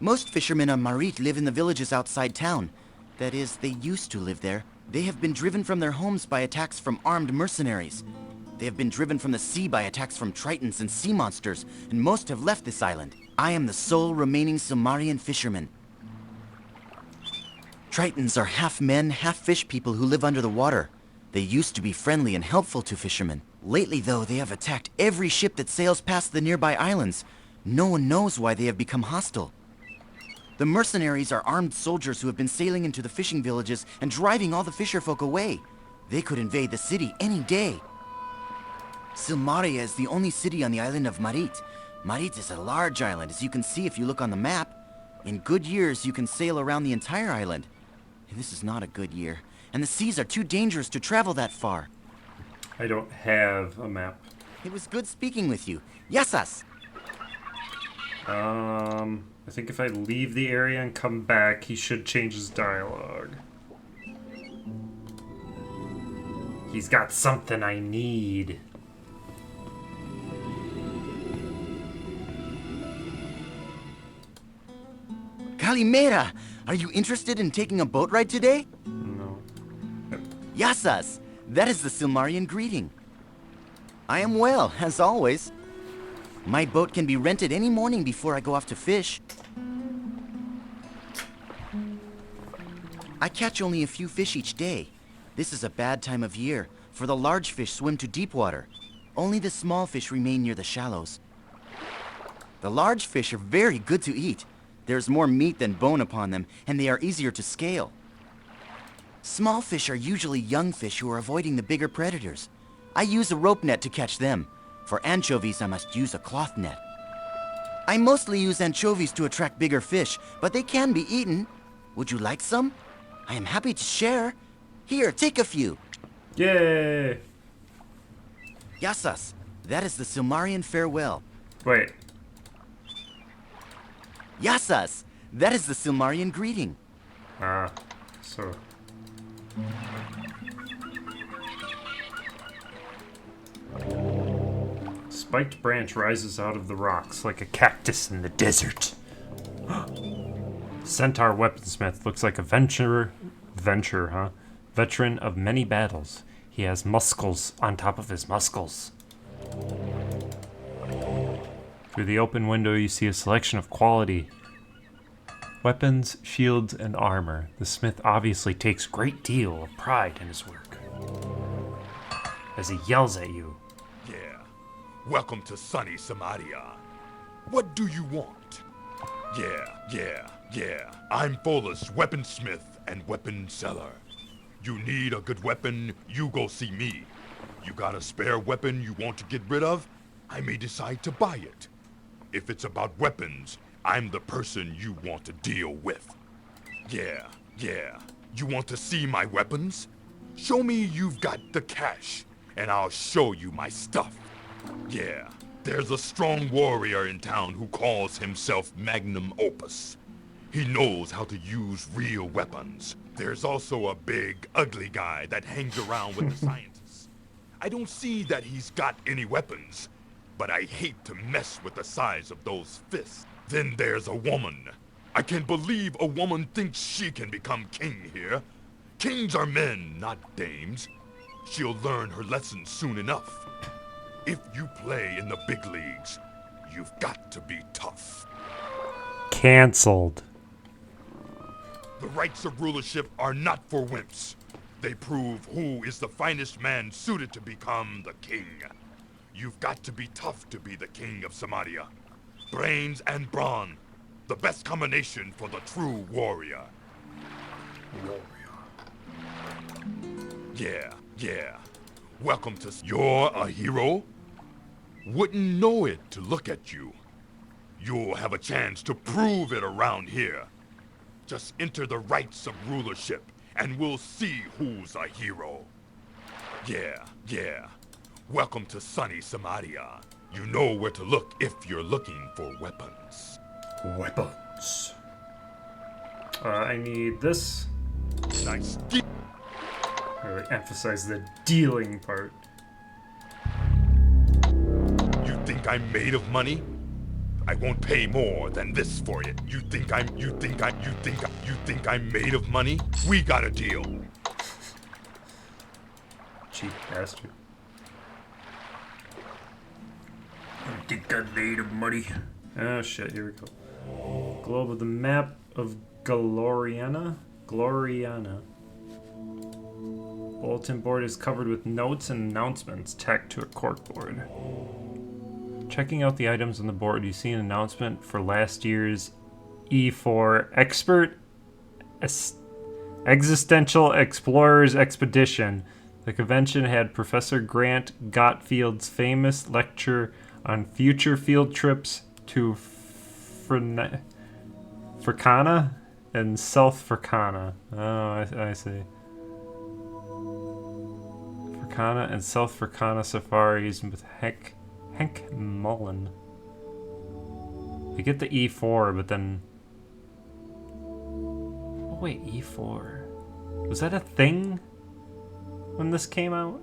Most fishermen on Marit live in the villages outside town. That is, they used to live there. They have been driven from their homes by attacks from armed mercenaries. They have been driven from the sea by attacks from tritons and sea monsters, and most have left this island. I am the sole remaining Silmarian fisherman. Tritons are half men, half fish people who live under the water. They used to be friendly and helpful to fishermen. Lately, though, they have attacked every ship that sails past the nearby islands. No one knows why they have become hostile. The mercenaries are armed soldiers who have been sailing into the fishing villages and driving all the fisherfolk away. They could invade the city any day. Silmaria is the only city on the island of Marit. Marit is a large island, as you can see if you look on the map. In good years, you can sail around the entire island. This is not a good year, and the seas are too dangerous to travel that far. I don't have a map. It was good speaking with you. Yasas! I think if I leave the area and come back, he should change his dialogue. He's got something I need. Calimera! Are you interested in taking a boat ride today? No. Yasas! That is the Silmarian greeting. I am well, as always. My boat can be rented any morning before I go off to fish. I catch only a few fish each day. This is a bad time of year, for the large fish swim to deep water. Only the small fish remain near the shallows. The large fish are very good to eat. There's more meat than bone upon them, and they are easier to scale. Small fish are usually young fish who are avoiding the bigger predators. I use a rope net to catch them. For anchovies, I must use a cloth net. I mostly use anchovies to attract bigger fish, but they can be eaten. Would you like some? I am happy to share. Here, take a few. Yay! Yasas, that is the Silmarian farewell. Wait. Yasas, that is the Silmarian greeting. Ah, so... Spiked branch rises out of the rocks like a cactus in the desert. Centaur weaponsmith looks like a veteran of many battles. He has muscles on top of his muscles. Through the open window you see a selection of quality weapons, shields, and armor. The smith obviously takes great deal of pride in his work. As he yells at you. Yeah. Welcome to sunny Samaria. What do you want? Yeah. I'm Folus, weaponsmith and weapon seller. You need a good weapon, you go see me. You got a spare weapon you want to get rid of? I may decide to buy it. If it's about weapons, I'm the person you want to deal with. Yeah. You want to see my weapons? Show me you've got the cash, and I'll show you my stuff. Yeah, there's a strong warrior in town who calls himself Magnum Opus. He knows how to use real weapons. There's also a big, ugly guy that hangs around with the scientists. I don't see that he's got any weapons, but I hate to mess with the size of those fists. Then there's a woman. I can't believe a woman thinks she can become king here. Kings are men, not dames. She'll learn her lesson soon enough. If you play in the big leagues, you've got to be tough. Cancelled. The rights of rulership are not for wimps. They prove who is the finest man suited to become the king. You've got to be tough to be the king of Samaria. Brains and brawn, the best combination for the true warrior. Yeah. Welcome to... You're a hero? Wouldn't know it to look at you. You'll have a chance to prove it around here. Just enter the rights of rulership, and we'll see who's a hero. Yeah. Welcome to sunny Samaria. You know where to look if you're looking for weapons. Weapons. I need this. Nice. Really emphasize the dealing part. You think I'm made of money? I won't pay more than this for it. You think I'm made of money? We got a deal. Cheap bastard. You think I'm made of money? Oh shit, here we go. Globe of the map of Gloriana. Bulletin board is covered with notes and announcements tacked to a corkboard. Checking out the items on the board, you see an announcement for last year's E4 Expert Existential Explorers Expedition. The convention had Professor Grant Gottfield's famous lecture on future field trips to Fricana and South Fricana. Oh, I see. Africana and South Africana safaris with Hank Mullen. I get the E4, but then... Oh wait, E4. Was that a thing when this came out?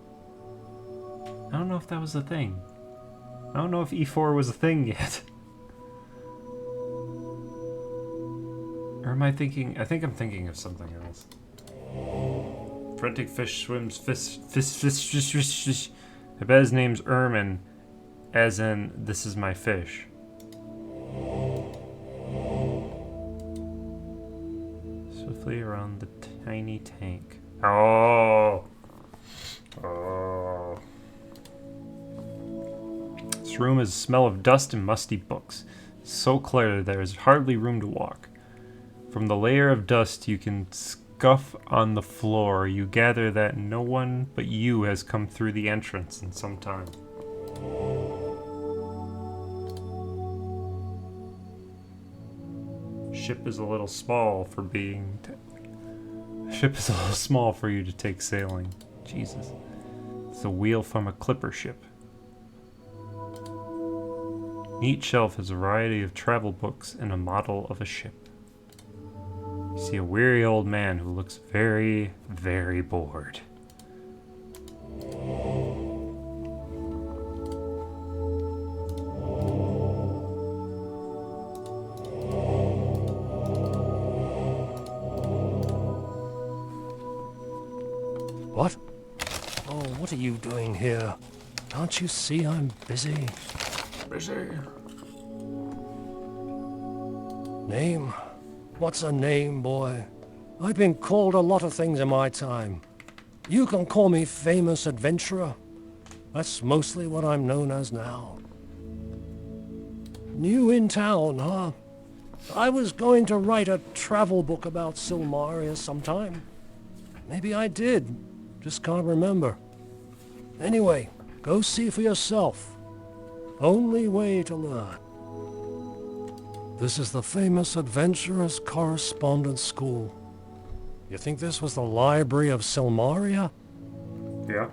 I don't know if that was a thing. I don't know if E4 was a thing yet. Or am I thinking... I think I'm thinking of something else. Frantic fish swims fish. I bet his name's Ermin, as in, this is my fish. Swiftly around the tiny tank. Oh! Oh. This room is a smell of dust and musty books. So clear there is hardly room to walk. From the layer of dust you can scuff on the floor. You gather that no one but you has come through the entrance in some time. Ship is a little small for being... Ship is a little small for you to take sailing. Jesus. It's a wheel from a clipper ship. Neat shelf has a variety of travel books and a model of a ship. You see a weary old man who looks very, very bored. What? Oh, what are you doing here? Can't you see I'm busy? Busy. Name? What's a name, boy? I've been called a lot of things in my time. You can call me famous adventurer. That's mostly what I'm known as now. New in town, huh? I was going to write a travel book about Silmaria sometime. Maybe I did. Just can't remember. Anyway, go see for yourself. Only way to learn. This is the famous Adventurers Correspondence School. You think this was the library of Silmaria? Yeah.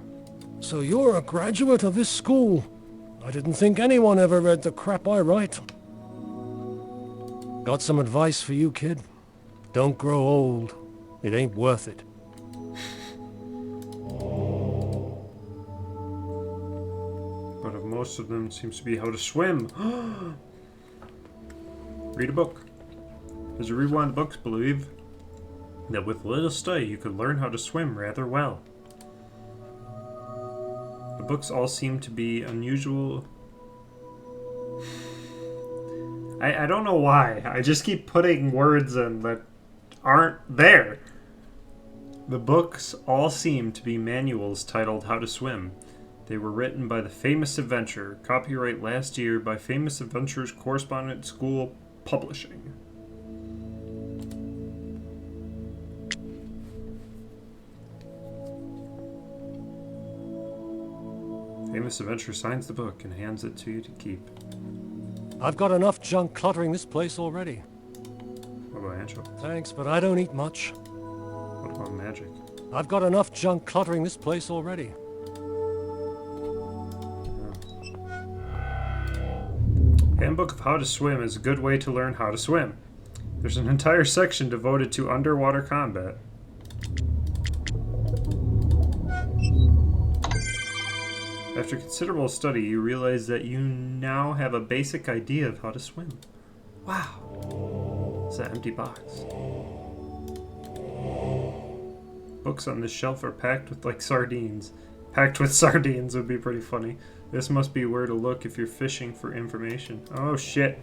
So you're a graduate of this school. I didn't think anyone ever read the crap I write. Got some advice for you, kid. Don't grow old. It ain't worth it. But of most of them seems to be how to swim. Read a book. As you read one of the books, believe that with little study you could learn how to swim rather well. The books all seem to be unusual. I don't know why. I just keep putting words in that aren't there. The books all seem to be manuals titled How to Swim. They were written by the Famous Adventurer. Copyright last year by Famous Adventurers Correspondence School Publishing. Famous Adventurer signs the book and hands it to you to keep. I've got enough junk cluttering this place already. What about anchovies? Thanks, but I don't eat much. What about magic? I've got enough junk cluttering this place already. Handbook of How to Swim is a good way to learn how to swim. There's an entire section devoted to underwater combat. After considerable study, you realize that you now have a basic idea of how to swim. Wow. It's an empty box. Books on this shelf are packed with like sardines. Packed with sardines would be pretty funny. This must be where to look if you're fishing for information. Oh shit.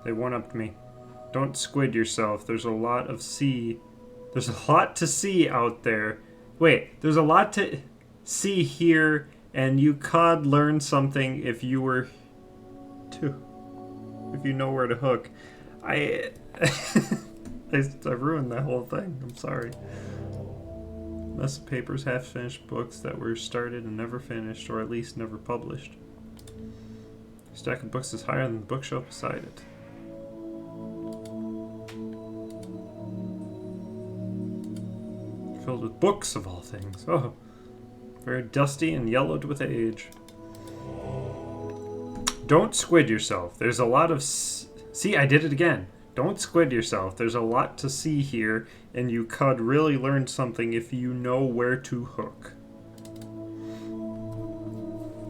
They one-upped me. Don't squid yourself. There's a lot of sea. There's a lot to see out there. Wait, there's a lot to see here, and you could learn something if you were to... if you know where to hook. I ruined that whole thing. I'm sorry. Mess of papers, half-finished books that were started and never finished, or at least never published. A stack of books is higher than the bookshelf beside it. Filled with books, of all things. Oh, very dusty and yellowed with age. Don't squid yourself. There's a lot of... See, I did it again. Don't squid yourself. There's a lot to see here, and you could really learn something if you know where to hook.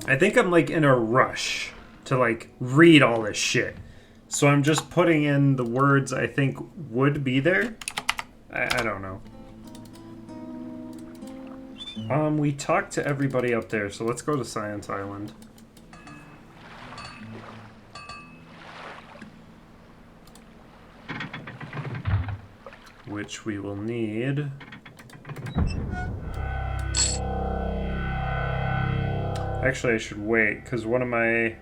I think I'm like in a rush to like read all this shit. So I'm just putting in the words I think would be there. I don't know. We talked to everybody up there, so let's go to Science Island. Which we will need. Actually, I should wait, because one of my...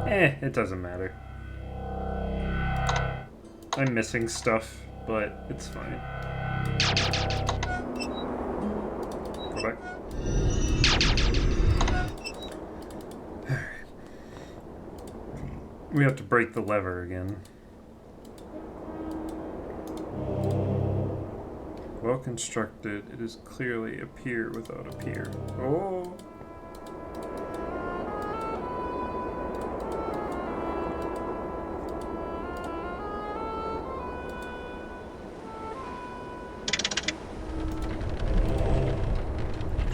it doesn't matter. I'm missing stuff, but it's fine. Go back. Alright. We have to break the lever again. Well constructed, it is clearly a pier without a pier. Oh!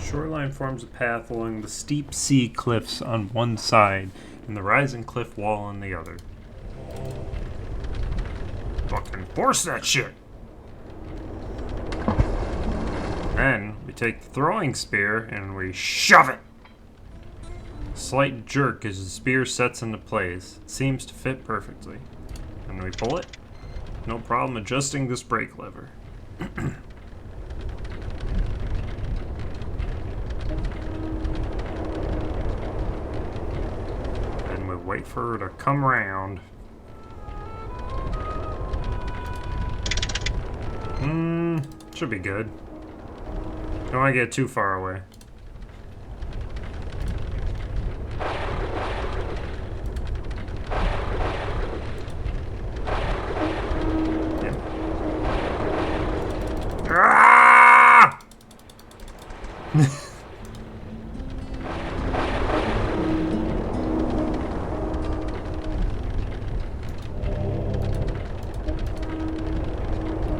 Shoreline forms a path along the steep sea cliffs on one side and the rising cliff wall on the other. Fucking force that shit! Then we take the throwing spear and we shove it! A slight jerk as the spear sets into place. It seems to fit perfectly. And we pull it. No problem adjusting this brake lever. And we wait for her to come around. Should be good. Don't want to get too far away. Yeah. Ah!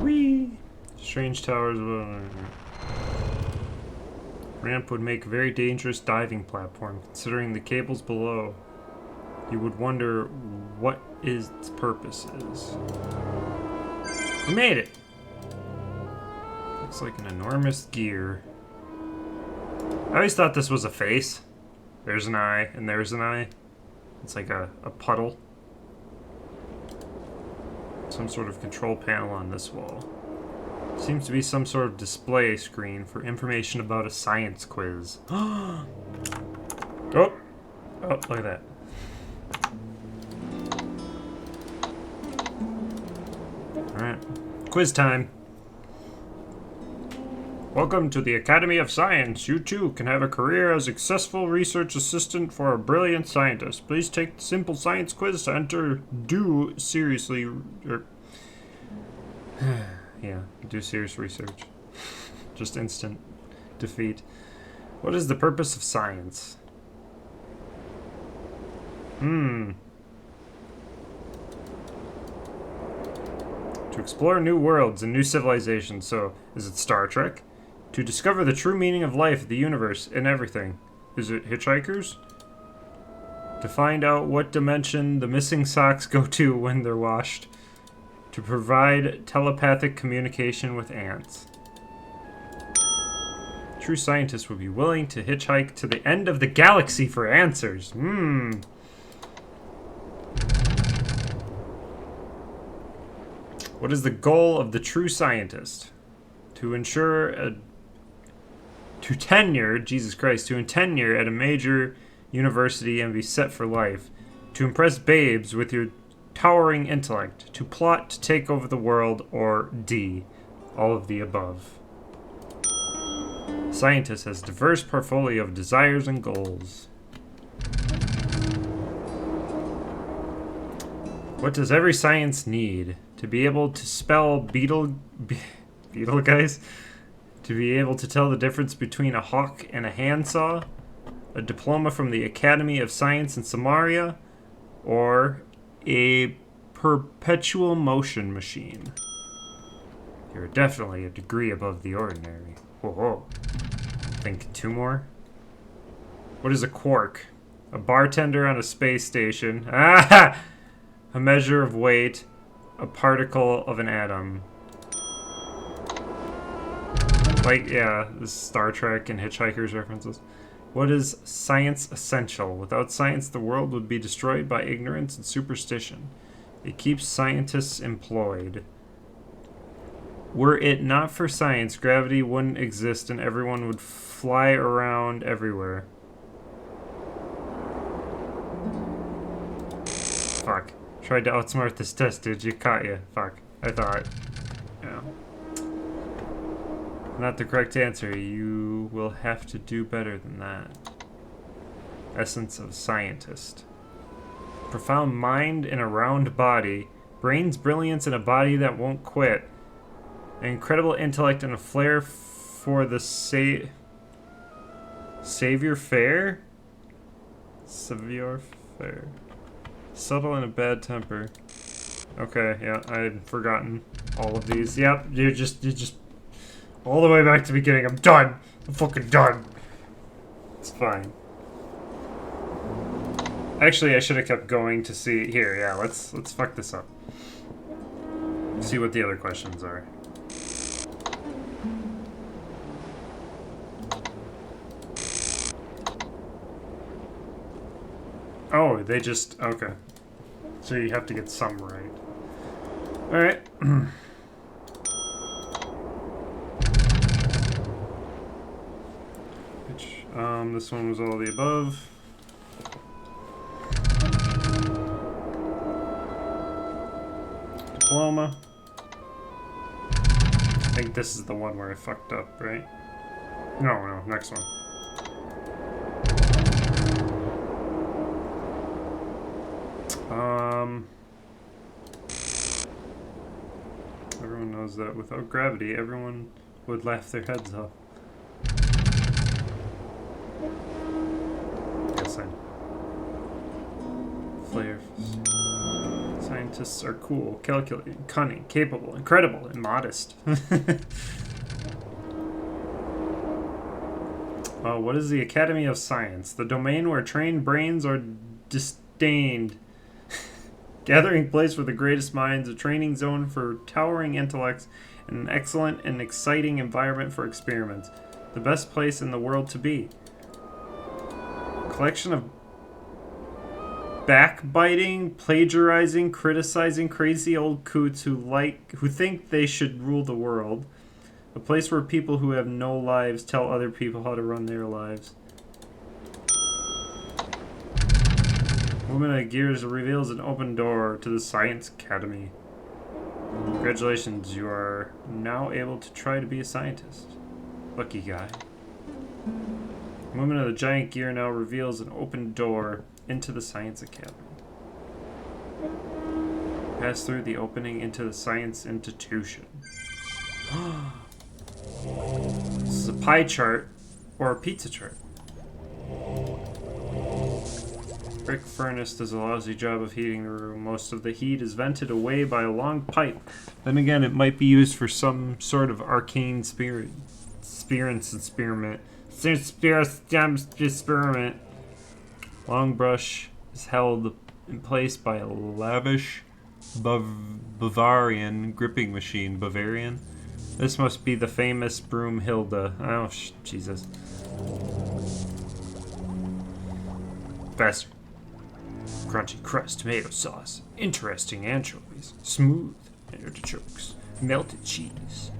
Whee! Strange towers. Ramp would make a very dangerous diving platform. Considering the cables below, you would wonder what its purpose is. We made it! Looks like an enormous gear. I always thought this was a face. There's an eye, and there's an eye. It's like a puddle. Some sort of control panel on this wall. Seems to be some sort of display screen for information about a science quiz. Oh, look at that. Alright, quiz time. Welcome to the Academy of Science. You too can have a career as a successful research assistant for a brilliant scientist. Please take the simple science quiz to enter. Do seriously... Yeah, do serious research. Just instant defeat. What is the purpose of science? To explore new worlds and new civilizations. So, is it Star Trek? To discover the true meaning of life, the universe, and everything. Is it Hitchhikers? To find out what dimension the missing socks go to when they're washed. To provide telepathic communication with ants. True scientists would be willing to hitchhike to the end of the galaxy for answers. What is the goal of the true scientist? To ensure to tenure at a major university and be set for life. To impress babes with your towering intellect. To plot to take over the world, or D, all of the above. Scientist has a diverse portfolio of desires and goals. What does every science need? To be able to spell beetle guys? To be able to tell the difference between a hawk and a handsaw. A diploma from the Academy of Science in Samaria. Or a perpetual motion machine. You're definitely a degree above the ordinary. Whoa. Think 2 more. What is a quark? A bartender on a space station. Ah! A measure of weight. A particle of an atom. Like, yeah, this is Star Trek and Hitchhiker's references. What is science essential? Without science, the world would be destroyed by ignorance and superstition. It keeps scientists employed. Were it not for science, gravity wouldn't exist and everyone would fly around everywhere. Fuck. Tried to outsmart this test, did you? Caught you. Fuck. I thought. Yeah. Not the correct answer. You will have to do better than that. Essence of scientist. Profound mind in a round body. Brain's brilliance in a body that won't quit. Incredible intellect and a flair for the Savior Fair? Savior Fair. Subtle and a bad temper. Okay, yeah, I'd forgotten all of these. Yep, you're just all the way back to the beginning. I'm done. I'm fucking done. It's fine. Actually, I should have kept going to see here. Yeah, let's fuck this up. See what the other questions are. Oh, they just... Okay. So you have to get some right. Alright. Which, this one was all the above. Diploma. I think this is the one where I fucked up, right? No, next one. Everyone knows that without gravity, everyone would laugh their heads off. Yes, I know. Flair. Scientists are cool, calculating, cunning, capable, incredible, and modest. What is the Academy of Science? The domain where trained brains are disdained. Gathering place for the greatest minds, a training zone for towering intellects, and an excellent and exciting environment for experiments. The best place in the world to be. Collection of backbiting, plagiarizing, criticizing crazy old coots who think they should rule the world. A place where people who have no lives tell other people how to run their lives. Movement of Gears reveals an open door to the Science Academy. Congratulations, you are now able to try to be a scientist. Lucky guy. Movement of the giant gear now reveals an open door into the Science Academy. Pass through the opening into the Science Institution. This is a pie chart or a pizza chart. Brick furnace does a lousy job of heating the room. Most of the heat is vented away by a long pipe. Then again, it might be used for some sort of arcane experiment. Long brush is held in place by a lavish Bavarian gripping machine. Bavarian? This must be the famous Broomhilda. Oh, Jesus. Faster. Crunchy crust, tomato sauce, interesting anchovies, smooth artichokes, melted cheese.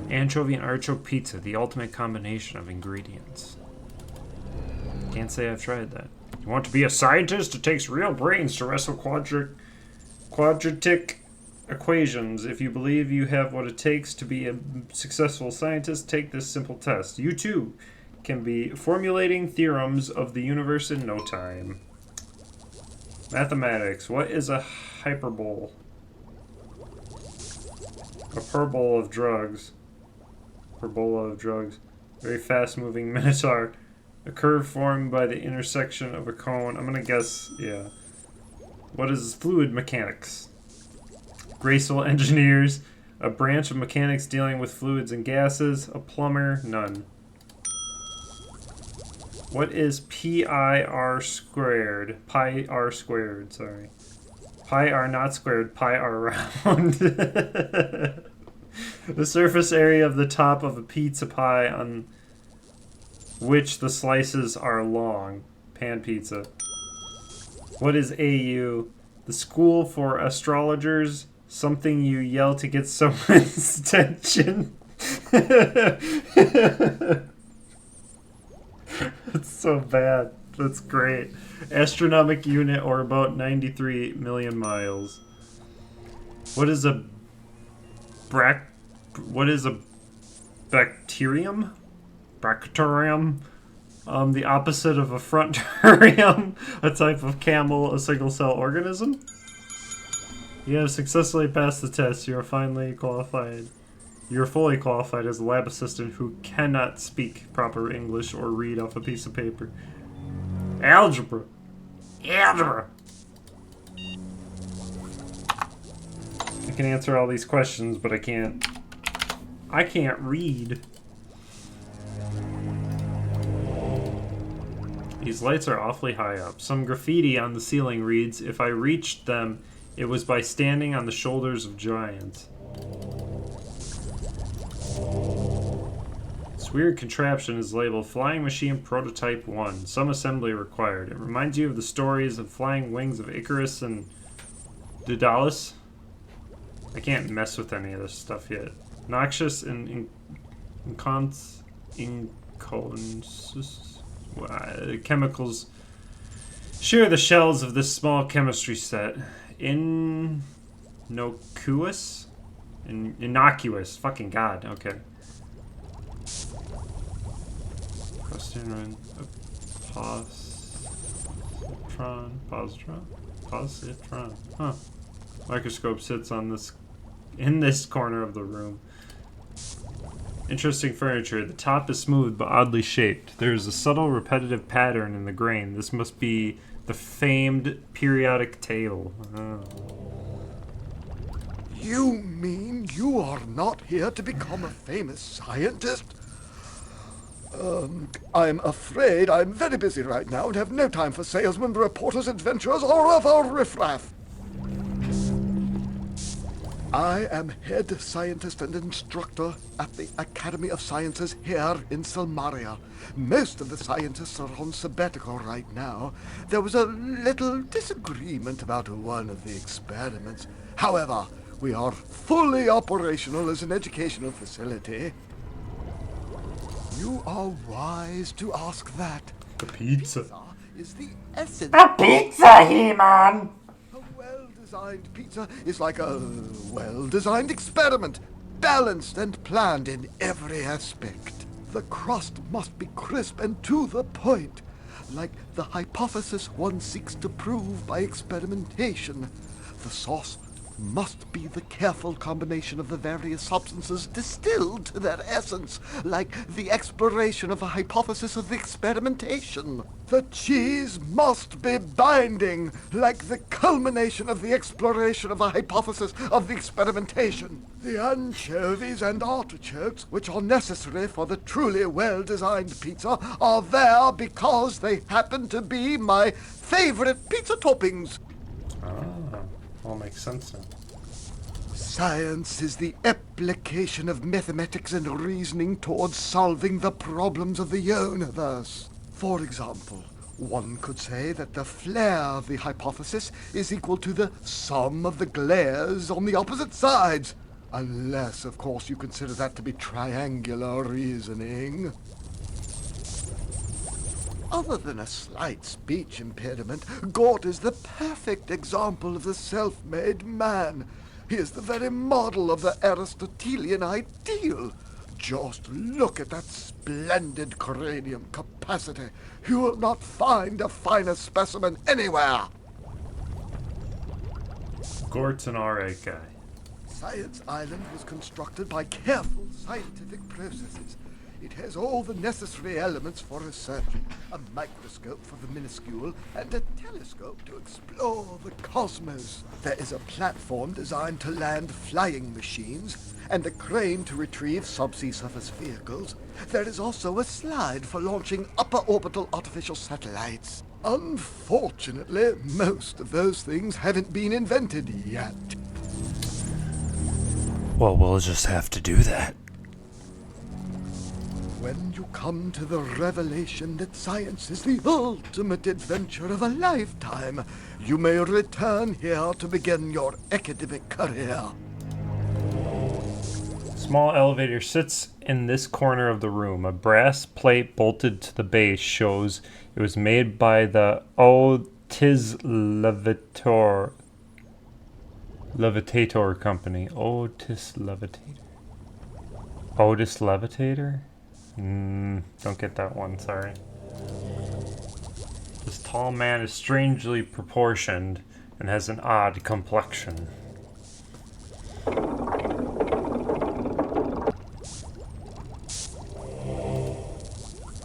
Anchovy and artichoke pizza, the ultimate combination of ingredients. Can't say I've tried that. You want to be a scientist? It takes real brains to wrestle quadratic equations. If you believe you have what it takes to be a successful scientist, take this simple test. You too can be formulating theorems of the universe in no time. Mathematics. What is a hyperbole? A hyperbole of drugs. or bowl of drugs. Very fast-moving minotaur. A curve formed by the intersection of a cone. I'm gonna guess, yeah. What is fluid mechanics? Graceful engineers. A branch of mechanics dealing with fluids and gases. A plumber. None. What is pi-r squared? Pi-r squared, sorry. Pi-r not squared, pi-r round. The surface area of the top of a pizza pie on which the slices are long. Pan pizza. What is AU? The school for astrologers. Something you yell to get someone's attention. It's so bad. That's great. Astronomic unit, or about 93 million miles. What is a bacterium? Bacterium? The opposite of a frontarium, a type of camel, a single-cell organism. You have successfully passed the test. You are finally qualified. You are fully qualified as a lab assistant who cannot speak proper English or read off a piece of paper. Algebra. Algebra. I can answer all these questions, but I can't read. These lights are awfully high up. Some graffiti on the ceiling reads, "If I reached them, it was by standing on the shoulders of giants." This weird contraption is labeled Flying Machine Prototype 1. Some assembly required. It reminds you of the stories of flying wings of Icarus and Daedalus. I can't mess with any of this stuff yet. Noxious and chemicals share the shells of this small chemistry set. Innocuous? Innocuous. Fucking God. Okay. Positron. Huh. Microscope sits on in this corner of the room. Interesting furniture. The top is smooth but oddly shaped. There is a subtle repetitive pattern in the grain. This must be the famed periodic table. Oh. You mean you are not here to become a famous scientist? I'm afraid I'm very busy right now and have no time for salesmen, reporters, adventurers, or other riffraff. I am head scientist and instructor at the Academy of Sciences here in Silmaria. Most of the scientists are on sabbatical right now. There was a little disagreement about one of the experiments. However, we are fully operational as an educational facility. You are wise to ask that. The pizza. Is the essence. A pizza, He-Man! A well-designed pizza is like a well-designed experiment, balanced and planned in every aspect. The crust must be crisp and to the point, like the hypothesis one seeks to prove by experimentation. The sauce must be the careful combination of the various substances distilled to their essence, like the exploration of a hypothesis of the experimentation. The cheese must be binding, like the culmination of the exploration of a hypothesis of the experimentation. The anchovies and artichokes, which are necessary for the truly well-designed pizza, are there because they happen to be my favorite pizza toppings. All makes sense now. Science is the application of mathematics and reasoning towards solving the problems of the universe. For example, one could say that the flare of the hypothesis is equal to the sum of the glares on the opposite sides. Unless, of course, you consider that to be triangular reasoning. Other than a slight speech impediment, Gort is the perfect example of the self-made man. He is the very model of the Aristotelian ideal. Just look at that splendid cranium capacity. You will not find a finer specimen anywhere. Gort's an alright guy. Science Island was constructed by careful scientific processes. It has all the necessary elements for research. A microscope for the minuscule and a telescope to explore the cosmos. There is a platform designed to land flying machines and a crane to retrieve subsea surface vehicles. There is also a slide for launching upper orbital artificial satellites. Unfortunately, most of those things haven't been invented yet. Well, we'll just have to do that. When you come to the revelation that science is the ultimate adventure of a lifetime, you may return here to begin your academic career. Small elevator sits in this corner of the room. A brass plate bolted to the base shows it was made by the Otis Levitator Company. Otis Levitator. Otis Levitator? Don't get that one, sorry. This tall man is strangely proportioned and has an odd complexion.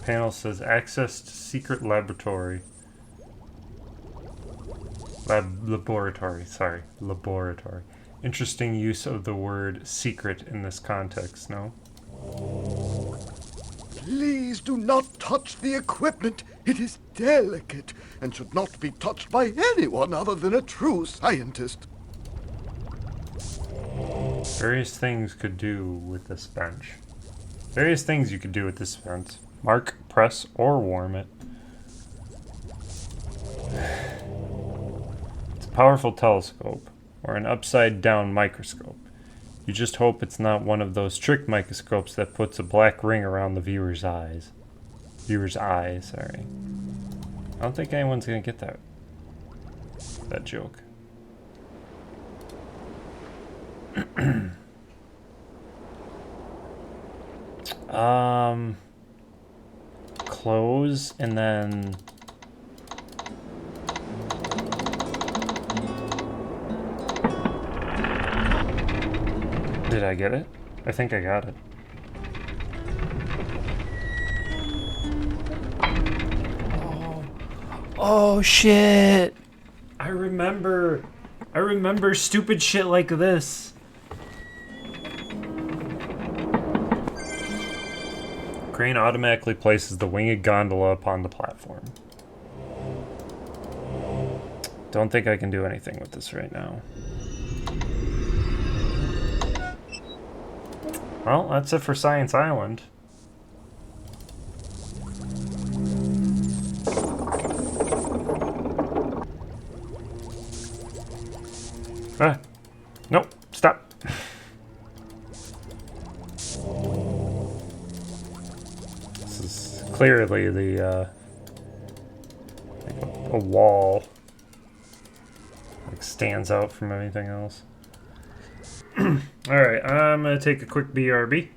Panel says access to secret laboratory. Laboratory. Interesting use of the word secret in this context, no? Please do not touch the equipment. It is delicate and should not be touched by anyone other than a true scientist. Various things could do with this bench. Various things you could do with this bench. Mark, press, or warm it. It's a powerful telescope, or an upside-down microscope. You just hope it's not one of those trick microscopes that puts a black ring around the viewer's eyes. I don't think anyone's gonna get that joke. Close and then did I get it? I think I got it. Oh shit! I remember stupid shit like this. Crane automatically places the winged gondola upon the platform. Don't think I can do anything with this right now. Well, that's it for Science Island. Ah, nope, stop. This is clearly the, like a wall. Like stands out from anything else. Alright, I'm gonna take a quick BRB.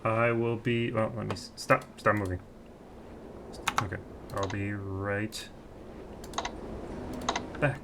I will be, well, let me stop moving. Okay, I'll be right back.